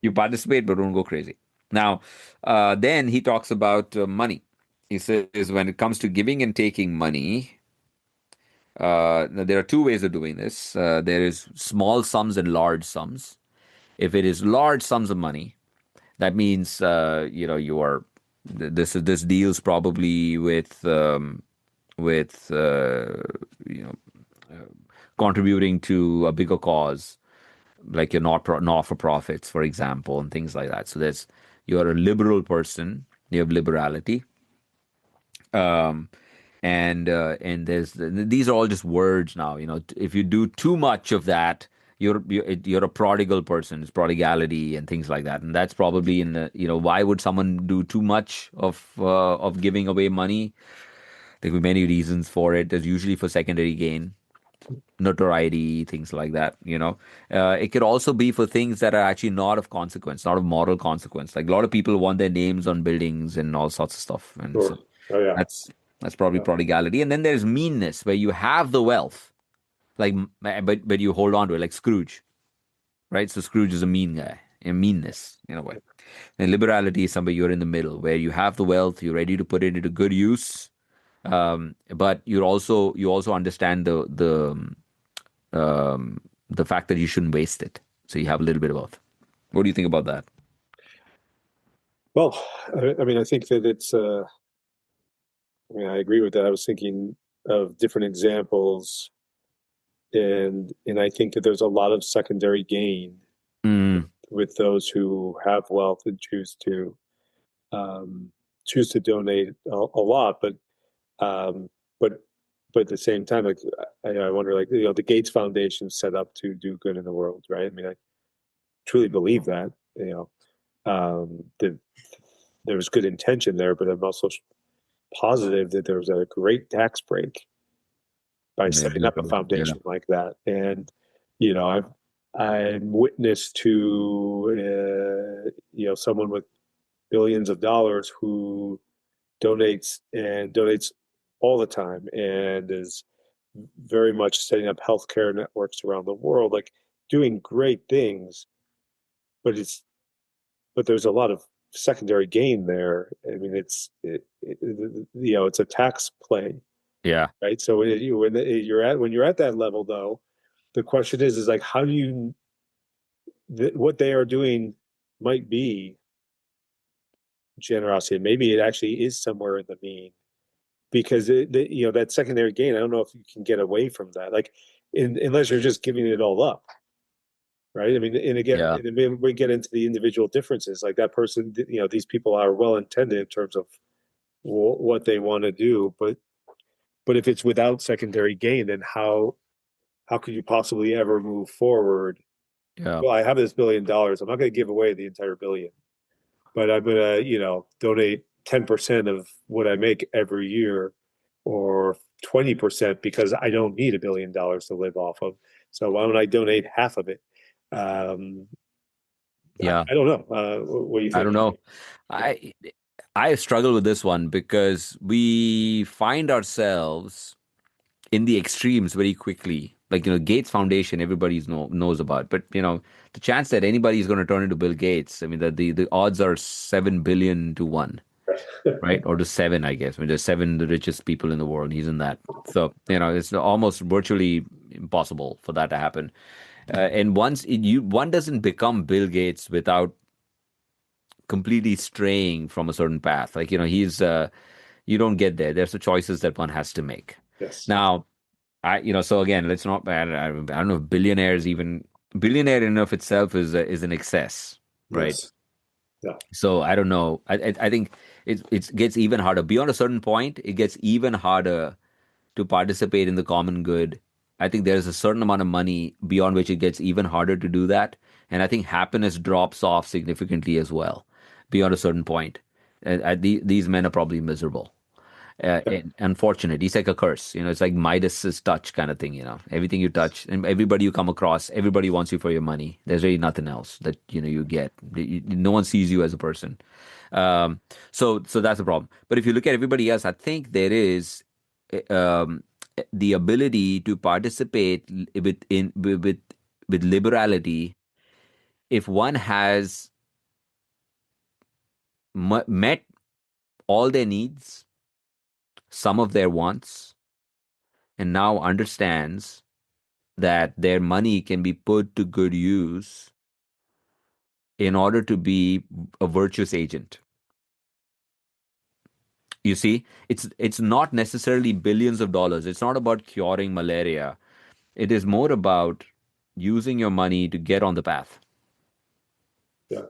You participate but don't go crazy. Now, then he talks about money. He says when it comes to giving and taking money, now there are two ways of doing this. There is small sums and large sums. If it is large sums of money, that means you are this deals probably with you know contributing to a bigger cause, like your not for profits, for example, and things like that. So you're a liberal person. You have liberality. Um, and these are all just words now. If you do too much of that, you're a prodigal person. It's prodigality and things like that, and that's probably in the, why would someone do too much of giving away money? There could be many reasons for it. There's usually for secondary gain, notoriety, things like that. It could also be for things that are actually not of consequence, not of moral consequence. Like a lot of people want their names on buildings and all sorts of stuff, and so Sure. Oh yeah. that's probably Yeah. prodigality. And then there's meanness, where you have the wealth, like but you hold on to it, like Scrooge, right? So Scrooge is a mean guy, a meanness in a way. And liberality is somewhere you're in the middle, where you have the wealth, you're ready to put it into good use, but you also understand the fact that you shouldn't waste it. So you have a little bit of both. What do you think about that? Well, I mean, I think that it's. I mean, I agree with that. I was thinking of different examples, and I think that there's a lot of secondary gain Mm, with those who have wealth and um, choose to donate a lot, um, but but at the same time, like I wonder, like the Gates Foundation set up to do good in the world, right? I mean, I truly believe that. That there was good intention there, but I'm also positive that there was a great tax break by yeah, setting up a yeah. foundation like that. And I'm witness to someone with billions of dollars who donates all the time and is very much setting up healthcare networks around the world, like doing great things. But there's a lot of secondary gain there. I mean, it's a tax play, Yeah. right? So when you're at that level, though, the question is like how do you what they are doing might be generosity. Maybe it actually is somewhere in the mean because that secondary gain. I don't know if you can get away from that, like unless you're just giving it all up, right? I mean, and again, Yeah. and then we get into the individual differences. Like that person, these people are well intended in terms of what they want to do, but if it's without secondary gain, then how could you possibly ever move forward Yeah. well, I have this $1 billion. I'm not going to give away the entire billion, but I'm going to, donate 10% of what I make every year or 20% because I don't need $1 billion to live off of. So why don't I donate half of it? Um, Yeah. I don't know. What do you I don't think? know. I I struggle with this one because we find ourselves in the extremes very quickly. Like, Gates Foundation, everybody knows about. But, the chance that anybody is going to turn into Bill Gates, I mean, the odds are 7 billion to 1, right? Or to 7, I guess. I mean, there's 7 the richest people in the world. He's in that. So, it's almost virtually impossible for that to happen. And one doesn't become Bill Gates without completely straying from a certain path. Like, you don't get there. There's the choices that one has to make. Yes. Now, so again, let's not, I don't know if billionaire in and of itself is an excess, right? Yes. Yeah. So I don't know. I think it gets even harder. Beyond a certain point, it gets even harder to participate in the common good. I think there's a certain amount of money beyond which it gets even harder to do that. And I think happiness drops off significantly as well beyond a certain point. These men are probably miserable. And unfortunate. It's like a curse. It's like Midas's touch kind of thing. Everything you touch and everybody you come across, everybody wants you for your money. There's really nothing else that you get. No one sees you as a person. So that's a problem. But if you look at everybody else, I think there is um, the ability to participate with liberality if one has met all their needs, some of their wants, and now understands that their money can be put to good use in order to be a virtuous agent. You see, it's not necessarily billions of dollars. It's not about curing malaria. It is more about using your money to get on the path. Yeah.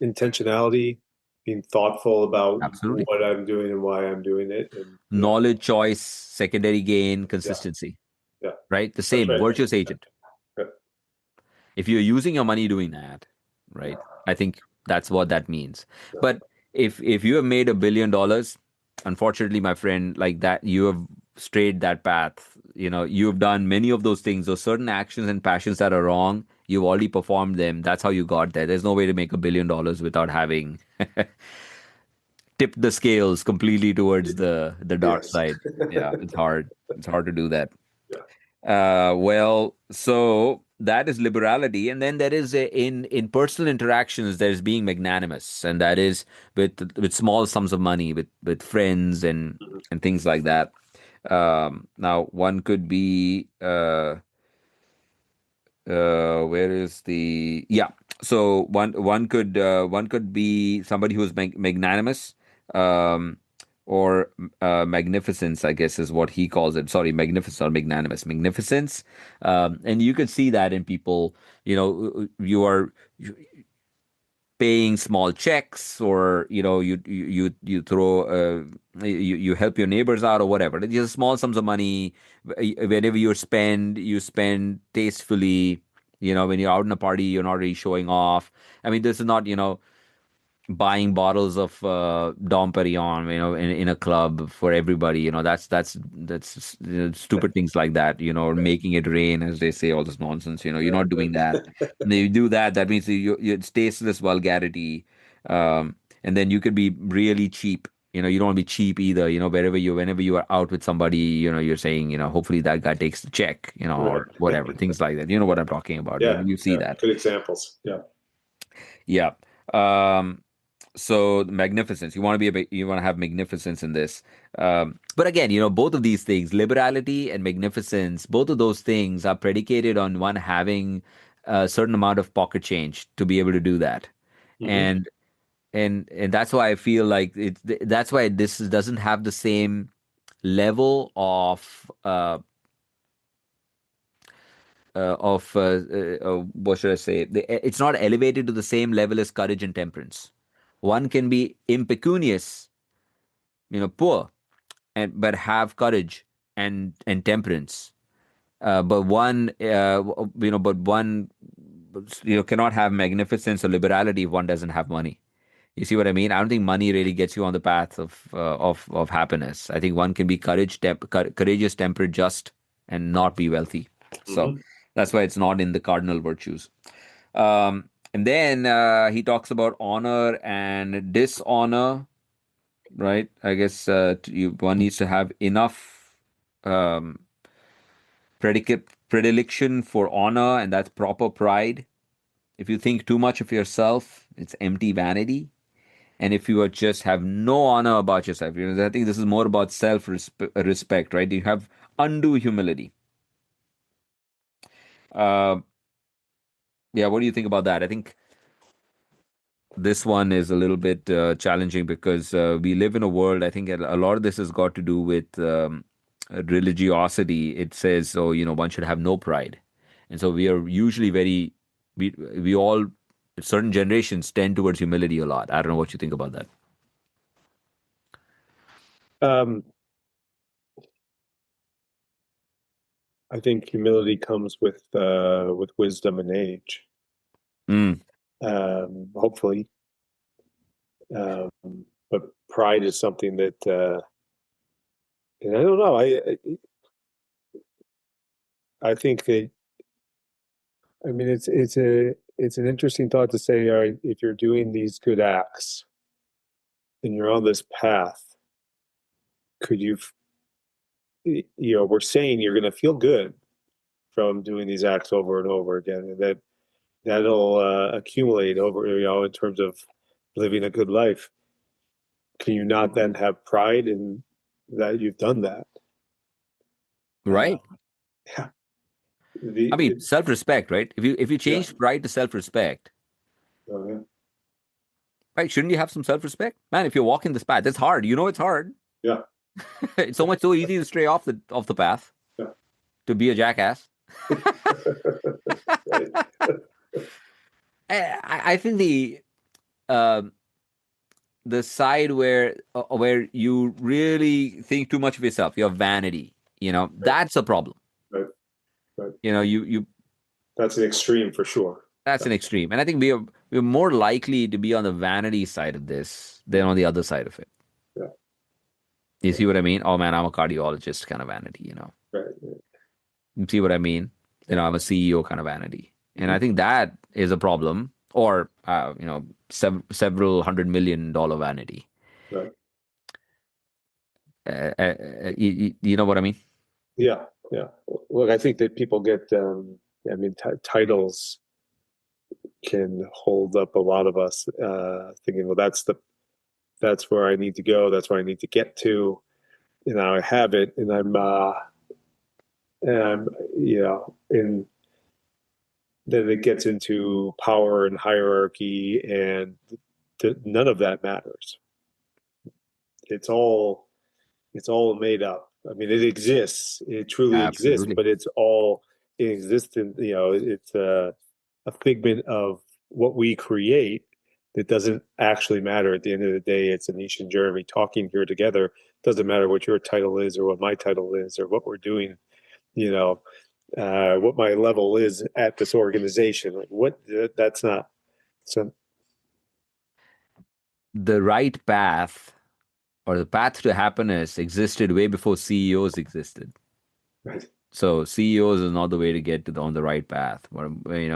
Intentionality, being thoughtful about Absolutely. what I'm doing and why I'm doing it. And yeah, Knowledge, choice, secondary gain, yeah, consistency, yeah. right? The That's same right. virtuous agent. Yeah, If you're using your money doing that, right? I think that's what that means. yeah, But if you have made $1 billion, unfortunately, my friend, like that, you have strayed that path. You have done many of those things, those certain actions and passions that are wrong. You've already performed them. That's how you got there. There's no way to make $1 billion without having tipped the scales completely towards the dark yes. side. Yeah, it's hard. It's hard to do that. Yeah. Well, so that is liberality, and then there is in personal interactions, there's being magnanimous, and that is with small sums of money, with friends Mhm. and things like that. Now, one could be where is the yeah so one could be somebody who's magnanimous, um or magnificence, I guess is what he calls it. Sorry, magnificence or magnanimous, magnificence. And you could see that in people. You are paying small checks, or you throw you help your neighbors out or whatever. Just small sums of money. Whenever you spend tastefully. When you're out in a party, you're not really showing off. I mean, this is not buying bottles of Dom Perignon, in a club for everybody. That's stupid things like that. Or making it rain, as they say, all this nonsense. You're not doing that. And if you do that, that means it's tasteless vulgarity. And then you could be really cheap. You don't want to be cheap either. Whenever you are out with somebody, you're saying, hopefully that guy takes the check, Right. or whatever, things like that. You know what I'm talking about. Yeah. You see Yeah. that. Good examples. Yeah. Yeah. Um, so magnificence. You want to have magnificence in this. But again, both of these things, liberality and magnificence, both of those things are predicated on one having a certain amount of pocket change to be able to do that. Hmm. And and that's why I feel like that's why this doesn't have the same level of what should I say? It's not elevated to the same level as courage and temperance. One can be impecunious, poor, but have courage and temperance. But one cannot have magnificence or liberality if one doesn't have money. You see what I mean? I don't think money really gets you on the path of happiness. I think one can be courageous, temperate, just, and not be wealthy. So Hmm. that's why it's not in the cardinal virtues. And then he talks about honor and dishonor, right? I guess one needs to have enough um, predilection for honor, and that's proper pride. If you think too much of yourself, it's empty vanity. And if you are just have no honor about yourself, I think this is more about self respect, right? You have undue humility. Uh, yeah, what do you think about that? I think this one is a little bit challenging because we live in a world. I think a lot of this has got to do with religiosity. It says, oh, one should have no pride, and so we are usually we all certain generations tend towards humility a lot. I don't know what you think about that. Um, I think humility comes with wisdom and age. Mm, Hopefully, um, but pride is something that, and I don't know. I think that, I mean, it's an interesting thought to say, all right, if you're doing these good acts and you're on this path, could we're saying you're going to feel good from doing these acts over and over again, and that'll accumulate over, in terms of living a good life. Can you not then have pride in that you've done that? Uh, right. yeah, I mean, self-respect, right? If you yeah, change pride to self-respect, oh, yeah, right? Shouldn't you have some self-respect, man? If you're walking this path, it's hard. You know it's hard. yeah, It's so easy to stray off the path yeah. to be a jackass. Right. I think um the side where you really think too much of yourself, your vanity, Right, that's a problem. right, right. You That's an extreme for sure. that's Yeah, an extreme, and I think we're more likely to be on the vanity side of this than on the other side of it. yeah, You yeah. see what I mean? Oh man, I'm a cardiologist kind of vanity. Right, right. You see what I mean? Yeah, I'm a CEO kind of vanity. And I mhm, think that is a problem, or, several $100 million vanity. right. You know what I mean? Yeah, yeah. Look, I think that people get, I mean, titles can hold up a lot of us, thinking, well, that's where I need to go. That's where I need to get to. And now I have it, and and then it gets into power and hierarchy, and none of that matters. It's all it's all made up. I mean, it exists. It truly exists, Absolutely. but it's all in existence. It's a figment of what we create that doesn't actually matter at the end of the day. It's Anish and Jeremy talking here together. Doesn't matter what your title is or what my title is or what we're doing. You know, what my level is at this organization. Like what? That's not so. The right path or the path to happiness existed way before CEOs existed. Right, So CEOs is not the way to get on the right path.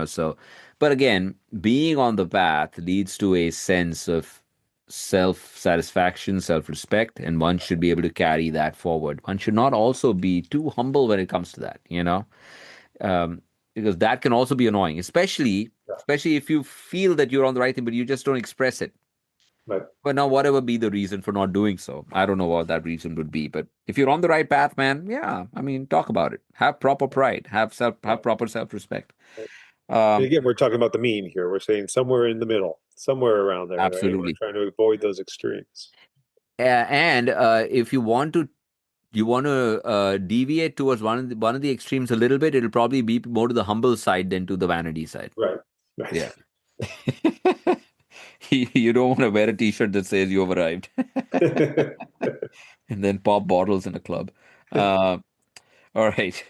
So, but again, being on the path leads to a sense of self-satisfaction, self-respect, and one should be able to carry that forward. One should not also be too humble when it comes to that, um, because that can also be annoying, yeah, especially if you feel that you're on the right thing, but you just don't express it. right, But now, whatever be the reason for not doing so, I don't know what that reason would be. But if you're on the right path, man, yeah, I mean, talk about it. Have proper pride. yeah. Have proper self-respect. And Um, again, we're talking about the mean here. We're saying somewhere in the middle, somewhere around there, right? We're Absolutely. trying to avoid those extremes. And if you want to deviate towards one of the extremes a little bit, it'll probably be more to the humble side than to the vanity side. Right, right. Yeah. You don't want to wear a T-shirt that says you've arrived, and then pop bottles in a club. Uh, all right.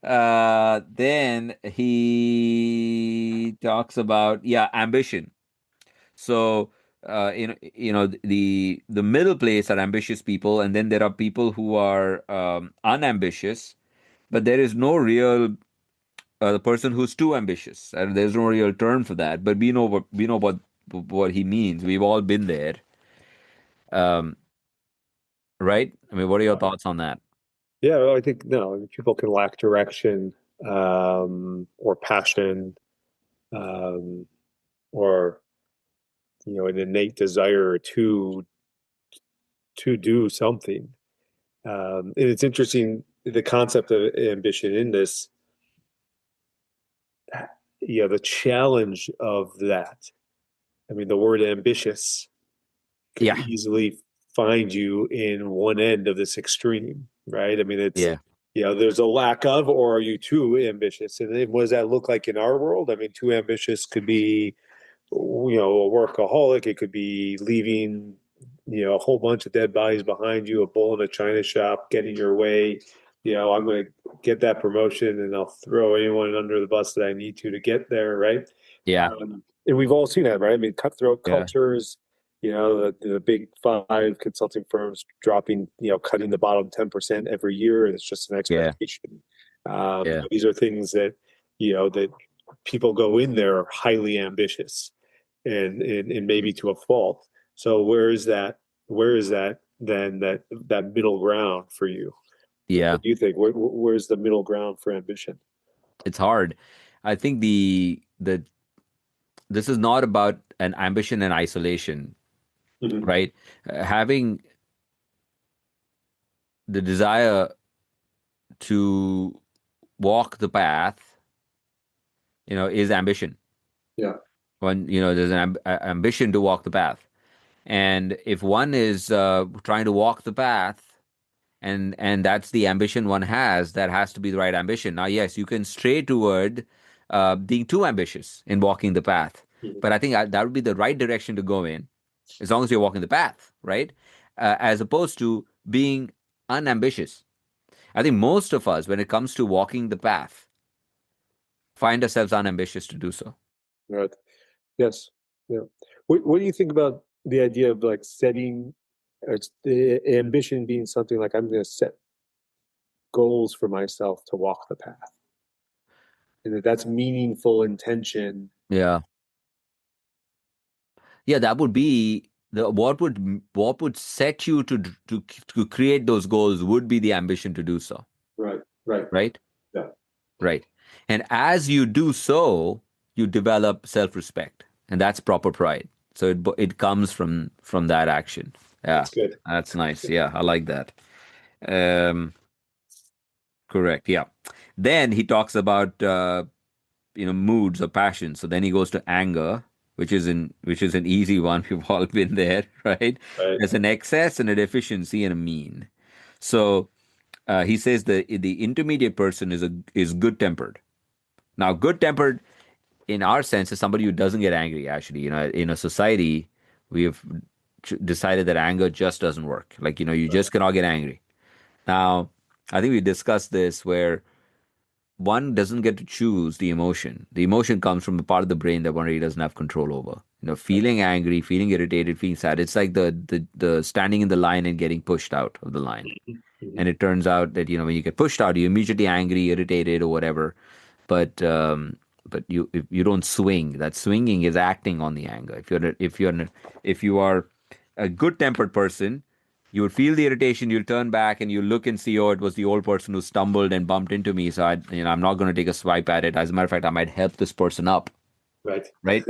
Then he talks about, yeah, ambition. So, the middle place are ambitious people, and then there are people who are unambitious, but there is no real the person who's too ambitious, and there's no real term for that. But we know what he means. We've all been there, um, right? I mean, what are your thoughts on that? Yeah, well, I think no, I mean, people can lack direction, or passion, um, or an innate desire to do something. And it's interesting the concept of ambition in this, the challenge of that. I mean, the word ambitious could Yeah, easily find you in one end of this extreme, right? I mean, it's, yeah, there's a lack of, or are you too ambitious? And then what does that look like in our world? I mean, too ambitious could be, a workaholic. It could be leaving, a whole bunch of dead bodies behind you, a bull in a china shop, getting your way. I'm going to get that promotion and I'll throw anyone under the bus that I need to get there, right? yeah, And we've all seen that, right? I mean, cutthroat yeah, cultures, the big five consulting firms dropping, cutting the bottom 10% every year. And it's just an yeah, expectation. yeah, These are things that people go in there highly ambitious and maybe to a fault. So where is that then that middle ground for you? yeah. What do you think? Where's the middle ground for ambition? It's hard. I think the this is not about an ambition and isolation, Mhm. right? Having the desire to walk the path, is ambition. Yeah. When there's an ambition to walk the path, and if one is trying to walk the path, and that's the ambition one has, that has to be the right ambition. Now, yes, you can stray toward being too ambitious in walking the path, Mhm. but I think that would be the right direction to go in, as long as you're walking the path, right? As opposed to being unambitious. I think most of us, when it comes to walking the path, find ourselves unambitious to do so. Right. Yes. Yeah. What do you think about the idea of like setting, it's the ambition being something like I'm going to set goals for myself to walk the path, and that's meaningful intention. Yeah. Yeah, that would be the what would set you to create those goals would be the ambition to do so, Right. Right. right? Yeah. Right. And as you do so, you develop self-respect, and that's proper pride. So it comes from that action. Yeah, That's good. that's nice. Yeah, I like that. Um, correct. Yeah. Then he talks about moods or passions. So then he goes to anger, which is an easy one. We've all been there, right? Right. There's an excess and a deficiency and a mean. So he says the intermediate person is good tempered. Now, good tempered in our sense is somebody who doesn't get angry. Actually, in a society, we have decided that anger just doesn't work. Like, you Right. just cannot get angry. Now, I think we discussed this where one doesn't get to choose the emotion. The emotion comes from a part of the brain that one really doesn't have control over. Right. Feeling angry, feeling irritated, feeling sad. It's like the standing in the line and getting pushed out of the line. Mhm. And it turns out that when you get pushed out, you're immediately angry, irritated, or whatever. But if you don't swing. That swinging is acting on the anger. If you are a good tempered person, you would feel the irritation. You'll turn back and you look and see, oh, it was the old person who stumbled and bumped into me. So I'm not going to take a swipe at it. As a matter of fact, I might help this person up, Right. right?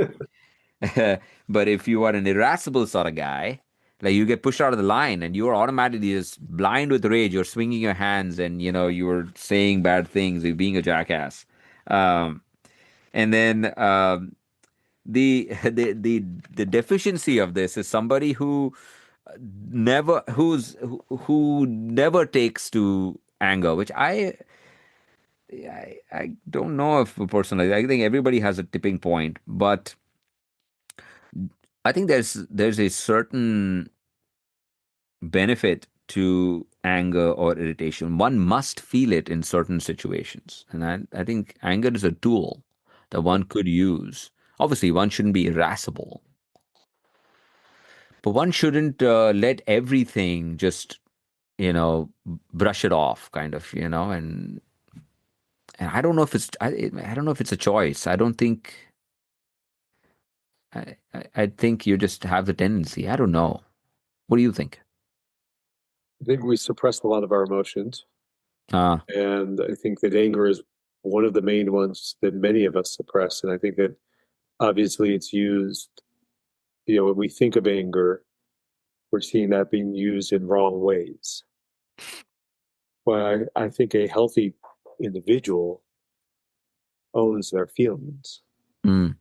But if you are an irascible sort of guy, like you get pushed out of the line and you are automatically just blind with rage, you're swinging your hands and you're saying bad things, you're being a jackass. Um, and then the deficiency of this is somebody who never takes to anger, which I don't know if a person like that. I think everybody has a tipping point, but I think there's a certain benefit to anger or irritation. One must feel it in certain situations. And I think anger is a tool that one could use. Obviously, one shouldn't be irascible, but one shouldn't let everything just, brush it off, kind of, and I don't know if I don't know if it's a choice. I don't think, I think you just have the tendency. I don't know. What do you think? I think we suppress a lot of our emotions, Uh, and I think that anger is one of the main ones that many of us suppress. And I think that obviously it's used, when we think of anger, we're seeing that being used in wrong ways. Well, I think a healthy individual owns their feelings. mm,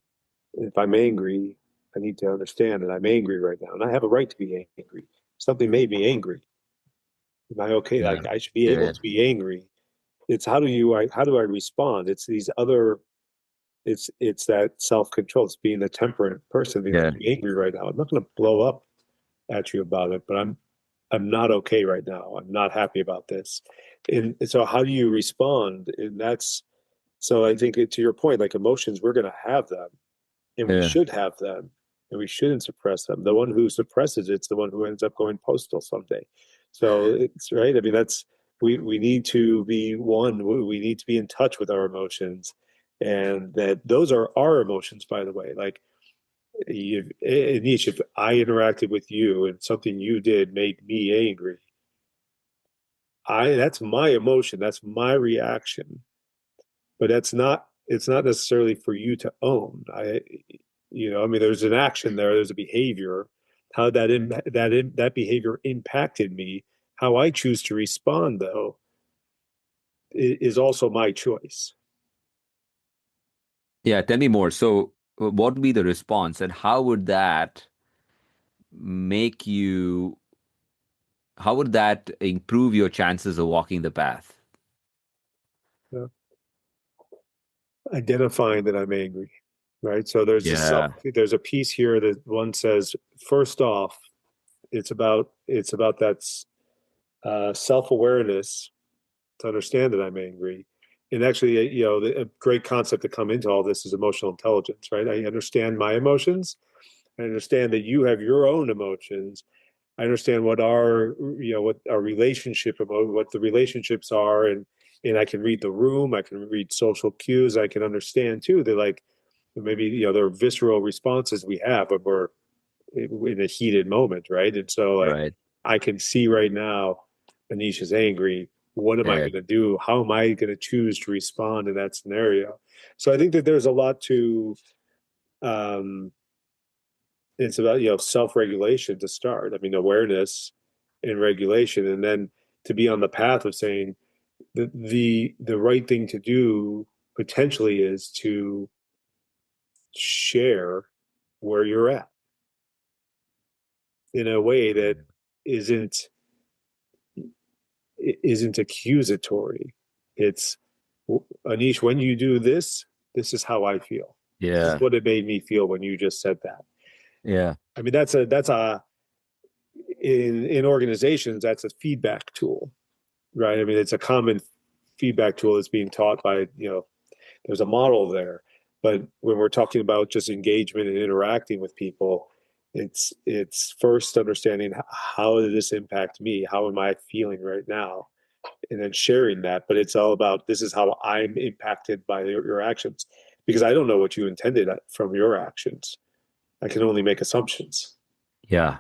If I'm angry, I need to understand that I'm angry right now, and I have a right to be angry. Something made me angry. Am I okay? yeah, Like I should be able yeah, to be angry. It's how do I respond? It's these other it's that self control. It's being a temperate person. Being like, yeah, I'm angry right now. I'm not going to blow up at you about it, but I'm not okay right now. I'm not happy about this. And so how do you respond? And that's so I think to your point, like emotions, we're going to have them, and we yeah, should have them, and we shouldn't suppress them. The one who suppresses it's the one who ends up going postal someday. So it's right. I mean, that's we need to be one. We need to be in touch with our emotions, and that those are our emotions. By the way, like Anish, if I interacted with you and something you did made me angry, I that's my emotion. That's my reaction. But it's not necessarily for you to own. I mean, there's an action there, there's a behavior, how that behavior impacted me. How I choose to respond, though, is also my choice. yeah. Tell me more. So, what would be the response, and how would that make you? How would that improve your chances of walking the path? Yeah. Identifying that I'm angry, right? So Yeah, there's a piece here that one says, first off, it's about that self awareness to understand that I'm angry. And actually, a great concept to come into all this is emotional intelligence, right? I understand my emotions. I understand that you have your own emotions. I understand what our what the relationships are, and I can read the room. I can read social cues. I can understand too that like maybe there are visceral responses we have when we're in a heated moment, right? And so like right. I can see right now, Anish is angry. What am I Yeah, going to do? How am I going to choose to respond in that scenario? So I think that there's a lot to. Um, it's about self-regulation to start. I mean, awareness and regulation, and then to be on the path of saying the right thing to do potentially is to share where you're at in a way that isn't isn't accusatory. It's Anish, when you do this, this is how I feel. This is yeah, what it made me feel when you just said that. yeah, I mean, that's a in organizations, that's a feedback tool, right? I mean, it's a common feedback tool that's being taught by, there's a model there. But when we're talking about just engagement and interacting with people, it's first understanding how did this impact me? How am I feeling right now? And then sharing that. But it's all about this is how I'm impacted by your actions because I don't know what you intended from your actions. I can only make assumptions. yeah,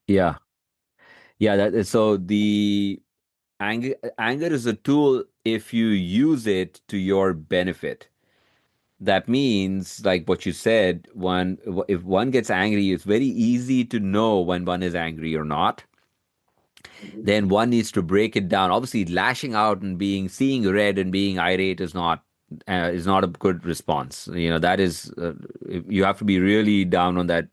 yeah, yeah. So the anger is a tool if you use it to your benefit. That means, like what you said, if one gets angry, it's very easy to know when one is angry or not. Mm-hmm. Then one needs to break it down. Obviously, lashing out and seeing red and being irate is not a good response. That is you have to be really down on that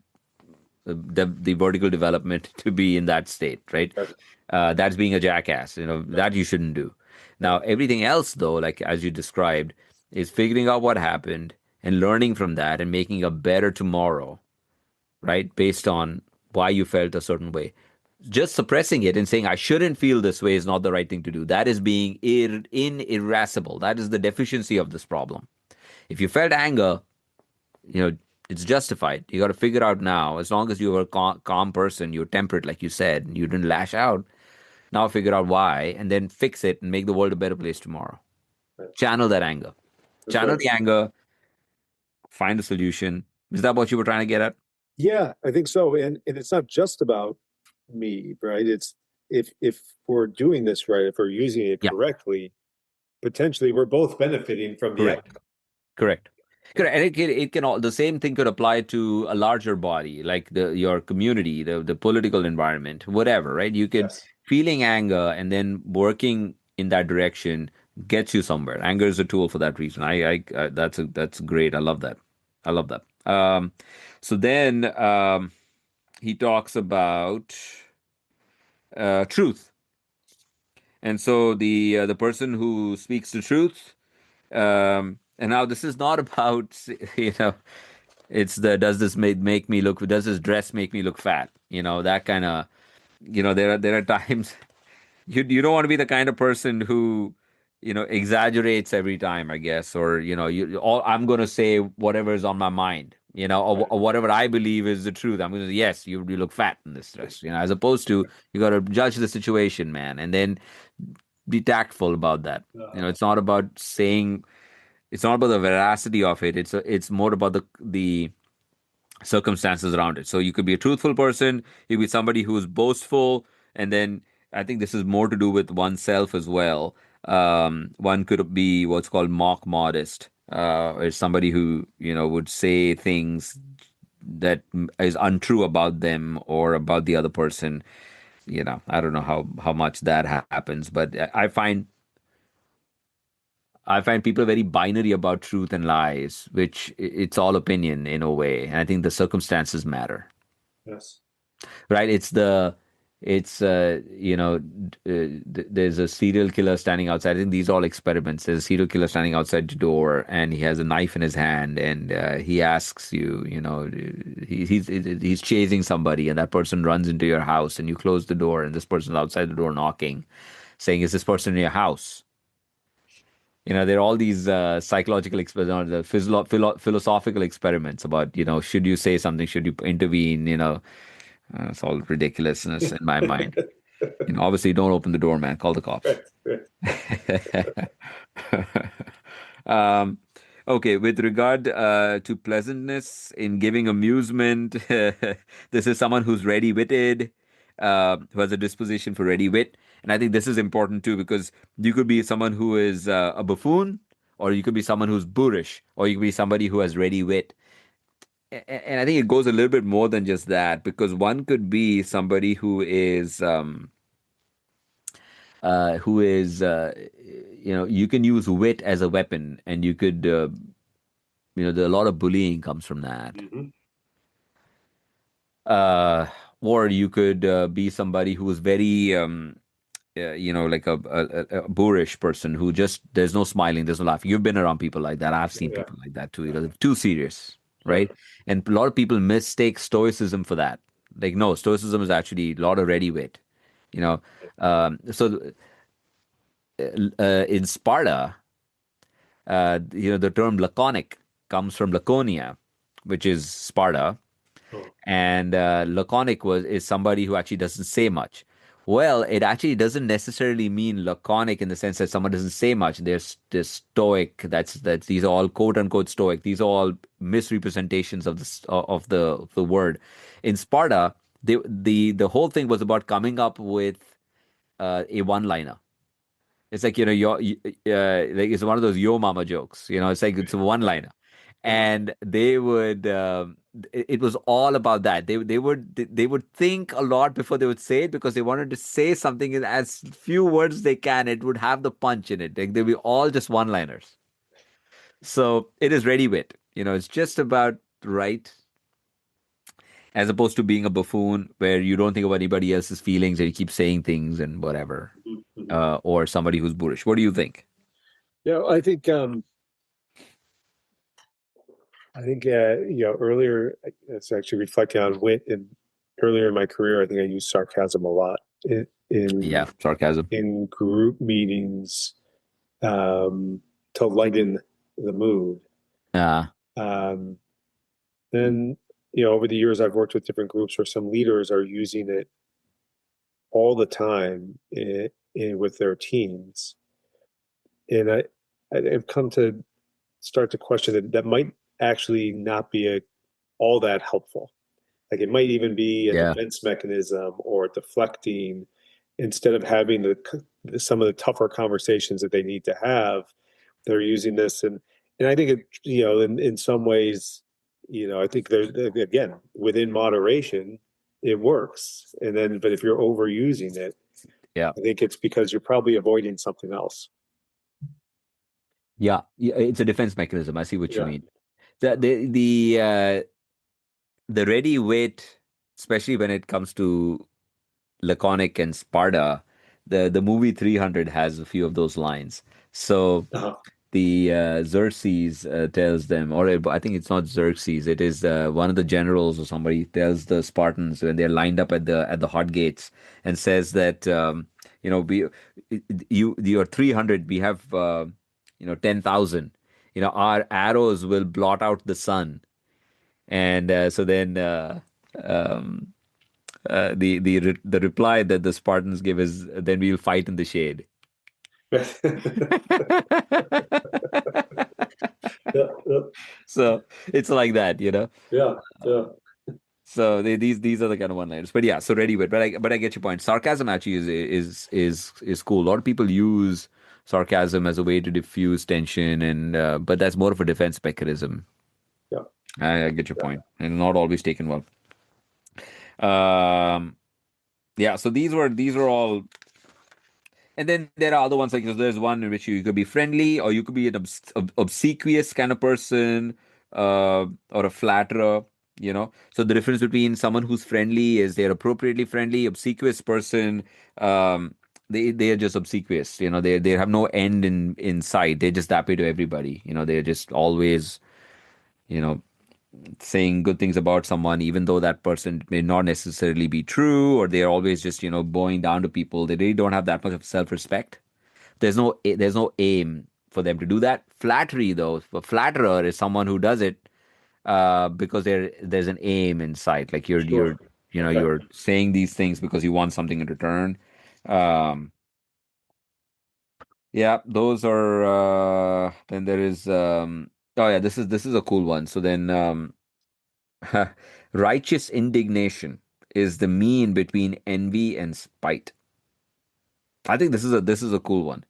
the vertical development to be in that state, right? Right. That's being a jackass. That you shouldn't do. Right. Now, everything else, though, like as you described, is figuring out what happened and learning from that and making a better tomorrow, right? Based on why you felt a certain way. just suppressing it and saying I shouldn't feel this way is not the right thing to do. That is being irascible. That is the deficiency of this problem. If you felt anger, you know, it's justified. You got to figure out now, as long as you were a calm person, you're temperate, like you said, and you didn't lash out, now figure out why and then fix it and make the world a better place tomorrow. Right. Channel that anger. That's Channel right. the anger, find a solution. Is that what you were trying to get at? Yeah, I think so. And it's not just about me, right? It's if we're doing this right, if we're using it Yeah, correctly, potentially we're both benefiting from the correct. outcome. Correct. Correct. And it can all, the same thing could apply to a larger body, like your community, the political environment, whatever, right? You could Yes. feeling anger and then working in that direction gets you somewhere. Anger is a tool for that reason. That's great. I love that. I love that. So then he talks about truth, and so the person who speaks the truth. And now this is not about it's the does this make me look, does this dress make me look fat, that kind of, there are times you don't want to be the kind of person who exaggerates every time, I guess, or all I'm going to say whatever is on my mind, Right. or whatever I believe is the truth. I'm going to say yes, you look fat in this dress, as opposed to you got to judge the situation, man, and then be tactful about that. It's not about saying, it's not about the veracity of it. It's more about the circumstances around it. So you could be a truthful person, you could be somebody who's boastful, and then I think this is more to do with oneself as well. One could be what's called mock modest, or somebody who would say things that is untrue about them or about the other person. I don't know how much that happens, but I find people very binary about truth and lies, which it's all opinion in a way. And I think the circumstances matter, Yes. right? There's a serial killer standing outside. I think these are all experiments. There's a serial killer standing outside the door, and he has a knife in his hand, and he asks you, he's chasing somebody, and that person runs into your house, and you close the door, and this person's outside the door knocking, saying, "Is this person in your house?" There are all these psychological experiments, the philosophical experiments about, should you say something, should you intervene? It's all ridiculousness in my mind. Obviously, don't open the door, man. Call the cops. Right. Right. um, okay, with regard to pleasantness in giving amusement, this is someone who's ready-witted, who has a disposition for ready wit, and I think this is important too because you could be someone who is a buffoon, or you could be someone who's boorish, or you could be somebody who has ready wit. And I think it goes a little bit more than just that because one could be somebody who is you can use wit as a weapon, and you could a lot of bullying comes from that. Hmm. uh or you could be somebody who is very like a boorish person who just, there's no smiling, there's no laughing. You've been around people like that. I've seen Yeah. people like that too. They're too serious, Sure. right? And a lot of people mistake stoicism for that. Like, no, stoicism is actually a lot of ready wit. You know, so in Sparta, the term laconic comes from Laconia, which is Sparta, Oh. and laconic is somebody who actually doesn't say much. Well, it actually doesn't necessarily mean laconic in the sense that someone doesn't say much. They're stoic. That's these are all quote unquote stoic. These are all misrepresentations of the word. In Sparta, the whole thing was about coming up with a one liner. It's like, like it's one of those yo mama jokes. It's like it's a one liner, Uh-huh. and they would. It was all about that. They would think a lot before they would say it because they wanted to say something in as few words as they can. It would have the punch in it. Like they'd be all just one liners. So it is ready wit. It's just about right, as opposed to being a buffoon where you don't think about anybody else's feelings and you keep saying things and whatever. Mhm. Mhm. Or somebody who's boorish. What do you think? Yeah, I think earlier it's actually reflecting on wit, and earlier in my career, I think I used sarcasm a lot Yeah, sarcasm. in group meetings, um, to lighten the mood. Uh, Um, then, over the years, I've worked with different groups where some leaders are using it all the time with their teams, and I've come to start to question that might actually not be all that helpful. Like it might even be a yeah, defense mechanism or deflecting instead of having some of the tougher conversations that they need to have. They're using this, and I think in some ways, I think there's again within moderation, it works. And then, but if you're overusing it, yeah, I think it's because you're probably avoiding something else. yeah, yeah. It's a defense mechanism. I see what you Yeah. mean. The ready wit, especially when it comes to Laconic and Sparta, the movie 300 has a few of those lines. So Uh-huh. the Xerxes tells them, or I think it's not Xerxes, it is one of the generals or somebody tells the Spartans when they're lined up at the hot gates and says that we you're 300, we have 10,000. Our arrows will blot out the sun, and so then um, the reply that the Spartans give is, then we'll fight in the shade. Yeah, yeah, So it's like that. yeah, yeah, So these are the kind of one-liners. But yeah, so ready wit. But I get your point. Sarcasm actually is cool. A lot of people use sarcasm as a way to diffuse tension, and but that's more of a defense mechanism. yeah, I get your yeah. point, and not always taken well. Um, yeah. So these are all. And then there are other ones like there's one in which you could be friendly or you could be an obsequious kind of person, or a flatterer. So the difference between someone who's friendly is they're appropriately friendly. Obsequious person, they are just obsequious. They have no end in sight. They're just happy to everybody. They're just always you know saying good things about someone, even though that person may not necessarily be true, or they're always just bowing down to people. They really don't have that much of self-respect. There's no aim for them to do that. Flattery, though, a flatterer is someone who does it because there's an aim in sight. Like you're Sure. Okay. you're saying these things because you want something in return. Um, yeah, those are. Then there is. Oh yeah, this is a cool one. So then, righteous indignation is the mean between envy and spite. I think this is a cool one.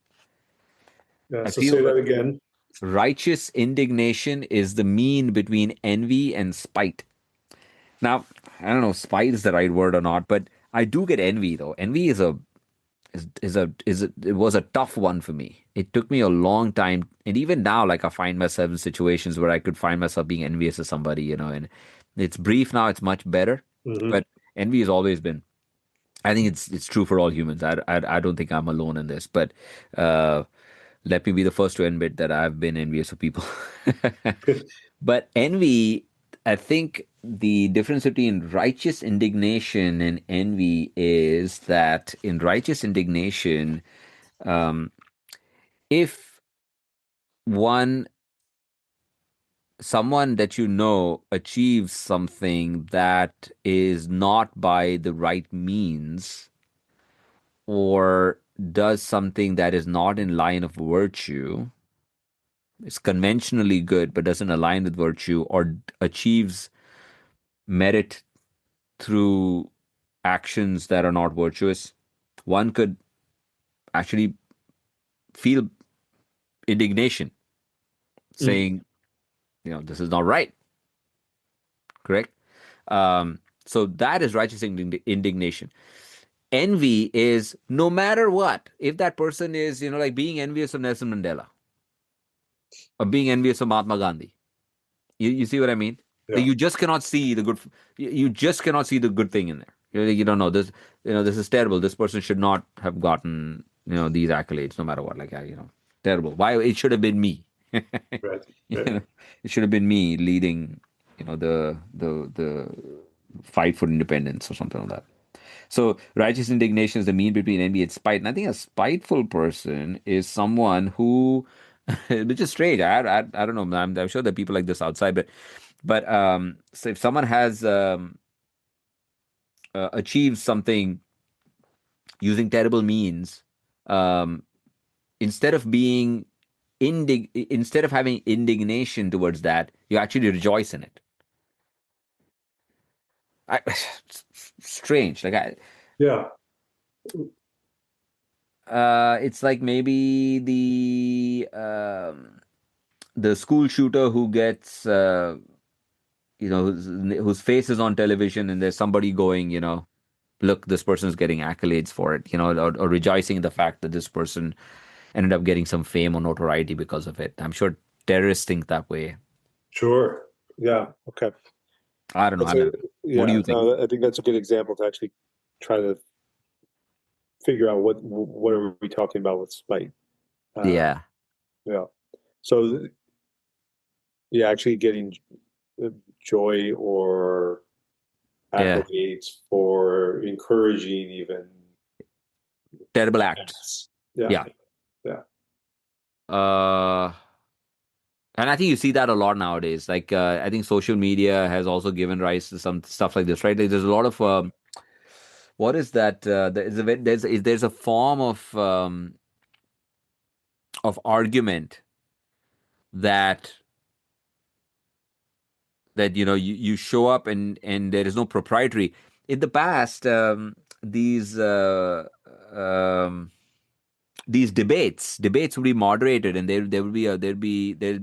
Yeah. I So say feel that again. righteous indignation is the mean between envy and spite. Now, I don't know if spite is the right word or not, but I do get envy though. Envy it was a tough one for me. It took me a long time, and even now, like I find myself in situations where I could find myself being envious of somebody, and it's brief now. It's much better, Hmm. but envy has always been. I think it's true for all humans. I don't think I'm alone in this, but uh, let me be the first to admit that I've been envious of people. But envy, I think the difference between righteous indignation and envy is that in righteous indignation, um, if one someone that achieves something that is not by the right means, or does something that is not in line of virtue, is conventionally good but doesn't align with virtue, or achieves merit through actions that are not virtuous, one could actually feel indignation, Mm. saying, this is not right, correct? So that is righteous indignation. Envy is no matter what. If that person is, like being envious of Nelson Mandela or being envious of Mahatma Gandhi, you see what I mean? Like Yeah. you just cannot see the good. You just cannot see the good thing in there. You don't know this. This is terrible. This person should not have gotten these accolades, no matter what. Like terrible. Why it should have been me. Right. You Right. know, it should have been me leading. The fight for independence or something like that. So righteous indignation is the mean between envy and spite. And I think a spiteful person is someone who, which is strange. I don't know. I'm sure there are people like this outside, but so if someone has achieved something using terrible means, um, instead of being instead of having indignation towards that, you actually rejoice in it. I, strange. Yeah, It's like maybe the school shooter who gets whose face is on television and there's somebody going, look, this person is getting accolades for it, or rejoicing in the fact that this person ended up getting some fame or notoriety because of it. I'm sure terrorists think that way. sure. Yeah, okay. I don't know. That's I mean, a what do yeah. you think? No, I think that's a good example to actually try to figure out what are we talking about with spite. Uh, Yeah, yeah. So yeah, actually getting joy or yeah, accolades for encouraging even terrible acts. acts. Yeah, Yeah. yeah, Uh, and I think you see that a lot nowadays. Like, I think social media has also given rise to some stuff like this, right? Like, there's a lot of what is that? There's a form of argument that you show up and there is no proprietary. In the past, these uh, um, these debates would be moderated, and there would be there'd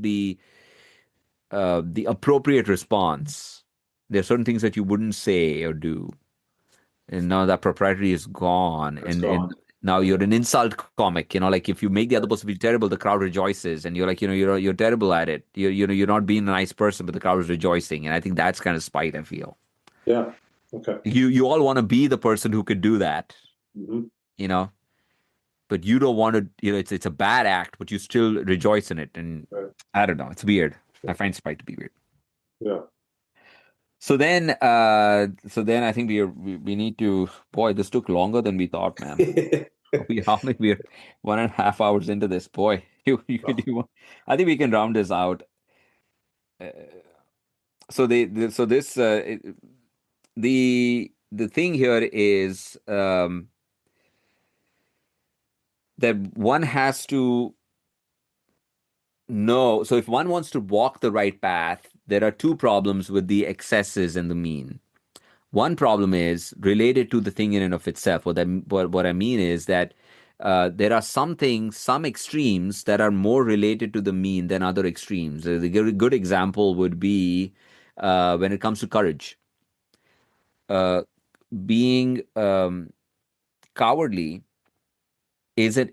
be the appropriate response. There are certain things that you wouldn't say or do, and now that proprietary is gone, it's and gone. now Yeah, you're an insult comic. Like if you make the other person be terrible, the crowd rejoices, and you're like, you're terrible at it. You're not being a nice person, but the crowd is rejoicing, and I think that's kind of spite. I feel yeah. Okay. you all want to be the person who could do that, Hmm. you know, but you don't want to. It's a bad act, but you still rejoice in it, and Right. I don't know. It's weird. I find spite to be weird. Yeah. So then I think we need to. Boy, this took longer than we thought, man. How many we're 1.5 hours into this. Boy, I think we can round this out. Uh, so this the thing here is that one has to know. So if one wants to walk the right path, there are two problems with the excesses and the mean. One problem is related to the thing in and of itself. What I mean is that there are some extremes that are more related to the mean than other extremes. The good example would be when it comes to courage. Uh, being cowardly is an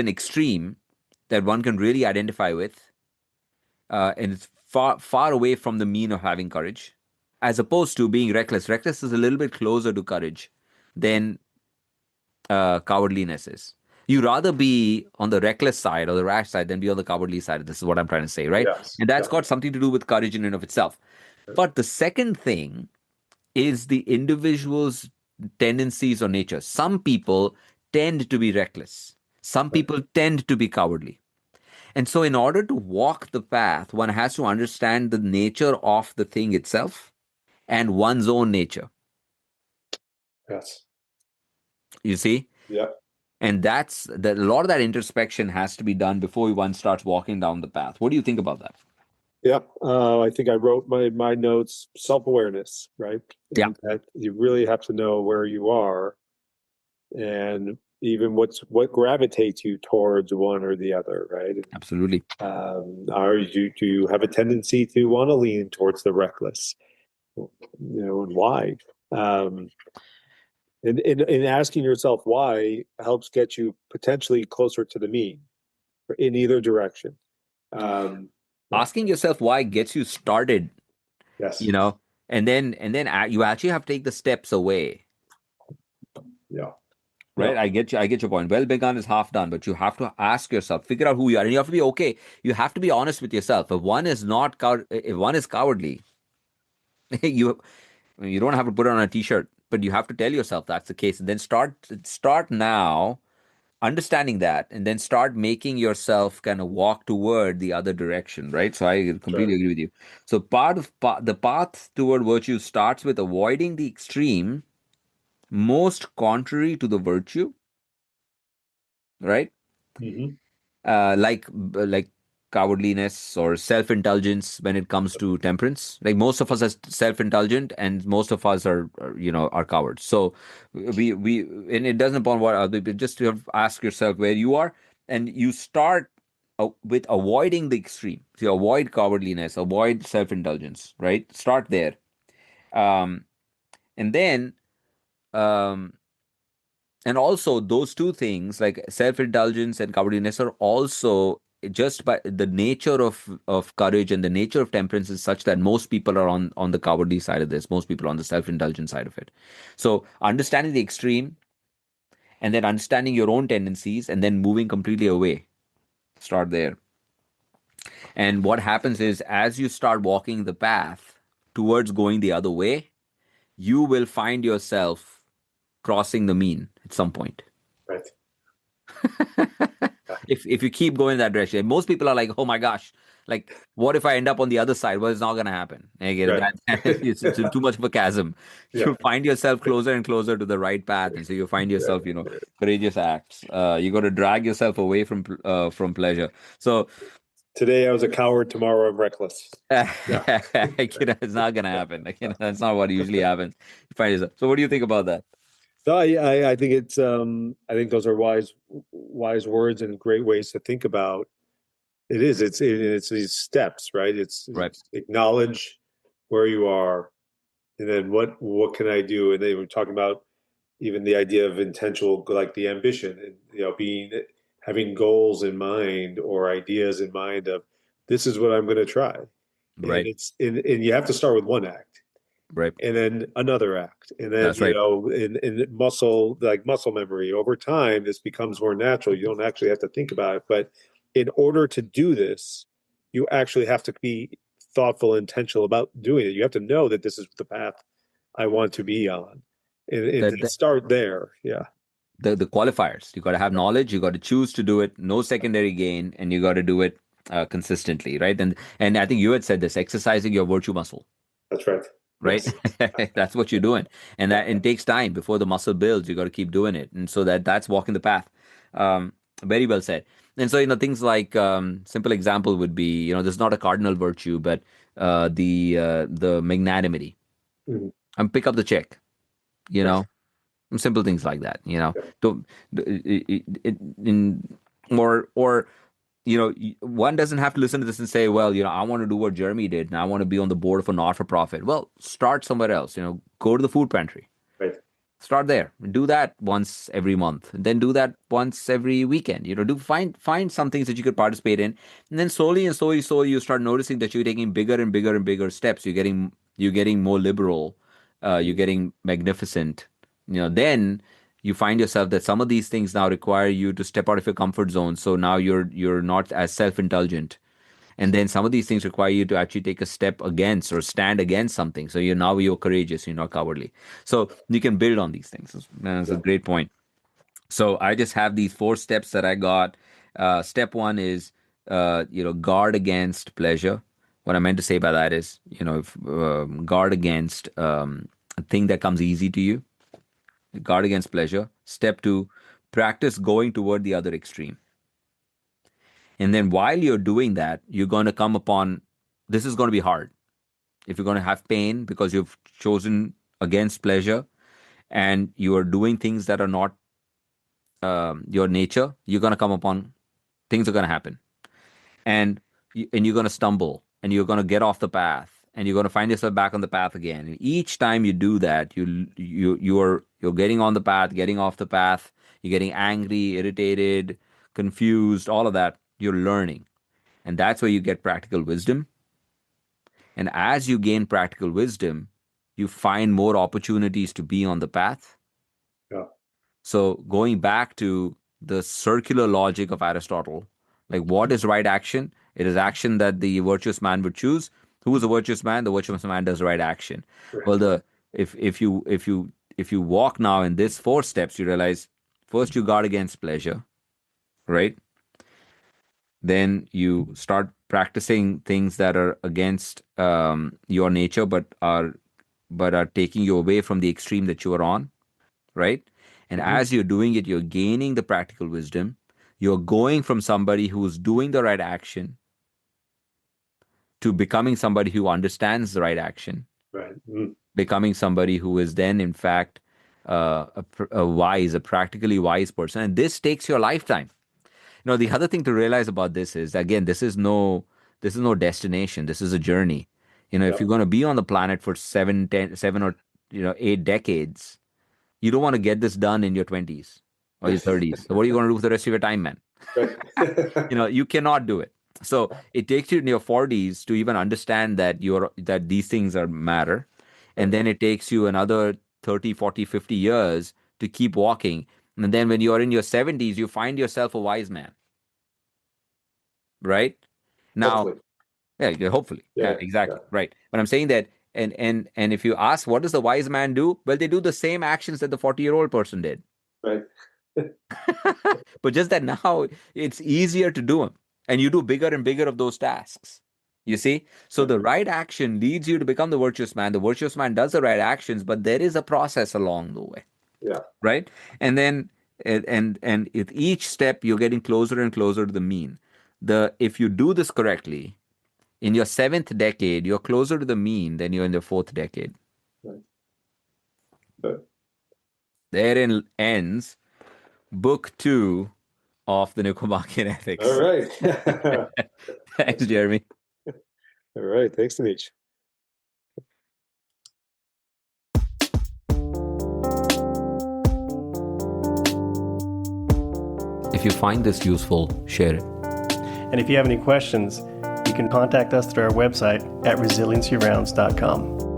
extreme that one can really identify with, and it's far away from the mean of having courage, as opposed to being reckless. Reckless is a little bit closer to courage than cowardliness is. You rather be on the reckless side or the rash side than be on the cowardly side. This is what I'm trying to say, right? Yes. And that's Yeah. got something to do with courage in and of itself. But the second thing is the individual's tendencies or nature. Some people tend to be reckless. Some Right. people tend to be cowardly. And so, in order to walk the path, one has to understand the nature of the thing itself and one's own nature. Yes. You see? Yeah. And that's that a lot of that introspection has to be done before one starts walking down the path. What do you think about that? Yeah. I think I wrote my notes self-awareness, right? Yeah, And that you really have to know where you are and even what gravitates you towards one or the other, right? absolutely. Do you have a tendency to want to lean towards the reckless? And why? Um, and asking yourself why helps get you potentially closer to the mean in either direction. Um, yeah. Asking yourself why gets you started, Yes. you know, and then you actually have to take the steps away. Yeah. Yeah. Right, I get your point. Well begun is half done, but you have to ask yourself, figure out who you are, and you have to be okay. You have to be honest with yourself. If one is cowardly, you You don't have to put it on a t-shirt, but you have to tell yourself that's the case. And then start now understanding that, and then start making yourself kind of walk toward the other direction, right? So I completely Right. agree with you. So the path toward virtue starts with avoiding the extreme most contrary to the virtue, right? Hmm. Like cowardliness or self-indulgence when it comes to temperance. Like most of us are self-indulgent, and most of us are cowards. So we and it doesn't upon what other, but just to ask yourself where you are, and you start with avoiding the extreme. So you avoid cowardliness, avoid self-indulgence, right? Start there, um, and then um, and also those two things like self-indulgence and cowardliness are also just by the nature of courage, and the nature of temperance is such that most people are on the cowardly side of this, most people are on the self-indulgent side of it. So understanding the extreme, and then understanding your own tendencies, and then moving completely away, start there. And what happens is, as you start walking the path towards going the other way, you will find yourself crossing the mean at some point. Right. Yeah. If you keep going that direction, most people are like, "Oh my gosh, like what if I end up on the other side?" Well, it's not going to happen. Again, Right. it's too much of a chasm. Yeah. You find yourself closer and closer to the right path, and so you find yourself, courageous acts. You got to drag yourself away from pleasure. So Today I was a coward. Tomorrow I'm reckless. Yeah. it's not going to happen. That's not what usually happens. You find yourself. So what do you think about that? So I think I think those are wise words and great ways to think about. It is. It's these steps, right? Right, It's acknowledge where you are, and then what can I do? And then we're talking about even the idea of intentional, like the ambition, and being having goals in mind or ideas in mind of this is what I'm going to try, and right, and you have to start with one act right. and then another act and then That's right. in muscle memory over time this becomes more natural. You don't actually have to think about it, but in order to do this you actually have to be thoughtful and intentional about doing it. You have to know that this is the path I want to be on, and That, start there. Yeah. the qualifiers. You got to have knowledge. You got to choose to do it. No secondary gain, and you got to do it consistently, right? And I think you had said this: exercising your virtue muscle, That's right. right? Yes. That's what you're doing, and Yeah. that it takes time before the muscle builds. You got to keep doing it, and so that's walking the path. Very well said. And so things like simple example would be this is not a cardinal virtue, but the magnanimity. Mhm. And pick up the check. You Yes. know, simple things like that. Yeah. Don't in or one doesn't have to listen to this and say, well, I want to do what Jeremy did, and I want to be on the board of a not-for-profit. Well, start somewhere else. Go to the food pantry. Right. Start there. Do that once every month. Then do that once every weekend. Do find some things that you could participate in, and then slowly and slowly you start noticing that you're taking bigger and bigger and bigger steps. You're getting more liberal. You're Mhm. getting magnificent. Then you find yourself that some of these things now require you to step out of your comfort zone. So now you're not as self-indulgent, and then some of these things require you to actually take a step against or stand against something. So you're courageous, you're not cowardly. So you can build on these things. That's a Yeah. great point. So I just have these four steps that I got. Step one is guard against pleasure. What I meant to say by that is, if, guard against a thing that comes easy to you. Guard against pleasure. Step two, practice going toward the other extreme. And then while you're doing that, you're going to come upon this is going to be hard. If you're going to have pain because you've chosen against pleasure, and you are doing things that are not your nature, you're going to come upon things are going to happen, and you're going to stumble, and you're going to get off the path, and you're going to find yourself back on the path again. And each time you do that, you're getting on the path, getting off the path, you're getting angry, irritated, confused, all of that. You're learning, and that's where you get practical wisdom. And as you gain practical wisdom, you find more opportunities to be on the path. Yeah. So, going back to the circular logic of Aristotle, like what is right action? It is action that the virtuous man would choose. Who is a virtuous man? The virtuous man does right action. Well, Right. the if you walk now in this 4 steps, you realize first you guard against pleasure, right? Then you start practicing things that are against your nature, but are taking you away from the extreme that you are on, right? And Hmm. as you're doing it, you're gaining the practical wisdom. You're going from somebody who's doing the right action to becoming somebody who understands the right action, Right. Mm. becoming somebody who is then, in fact, a practically wise person. And this takes your lifetime. The other thing to realize about this is, again, this is no destination. This is a journey. If Yeah. you're going to be on the planet for 8 decades, you don't want to get this done in your 20s or your 30s. So what are you going to do for the rest of your time, man? Right. You cannot do it. So it takes you in your 40s to even understand that these things are matter. And Right. then it takes you another 30, 40, 50 years to keep walking. And then when you're in your 70s, you find yourself a wise man, right? Now, Hopefully. yeah, hopefully. Yeah. Yeah, Yeah. exactly. Right. But I'm saying that, and if you ask, what does the wise man do? Well, they do the same actions that the 40-year-old person did. Right. But just that now it's easier to do them, and you do bigger and bigger of those tasks. You see? So Right. the right action leads you to become the virtuous man. The virtuous man does the right actions, but there is a process along the way, Yeah. right? And then and with each step you're getting closer and closer to the mean. If you do this correctly, in your seventh decade, you're closer to the mean than you're in the fourth decade. Right. But, Therein ends book two of the Nicomachean all Ethics. right. Thanks, Jeremy. All right. Thanks, Anish. If you find this useful, share it. And if you have any questions, you can contact us through our website at resiliencyrounds.com.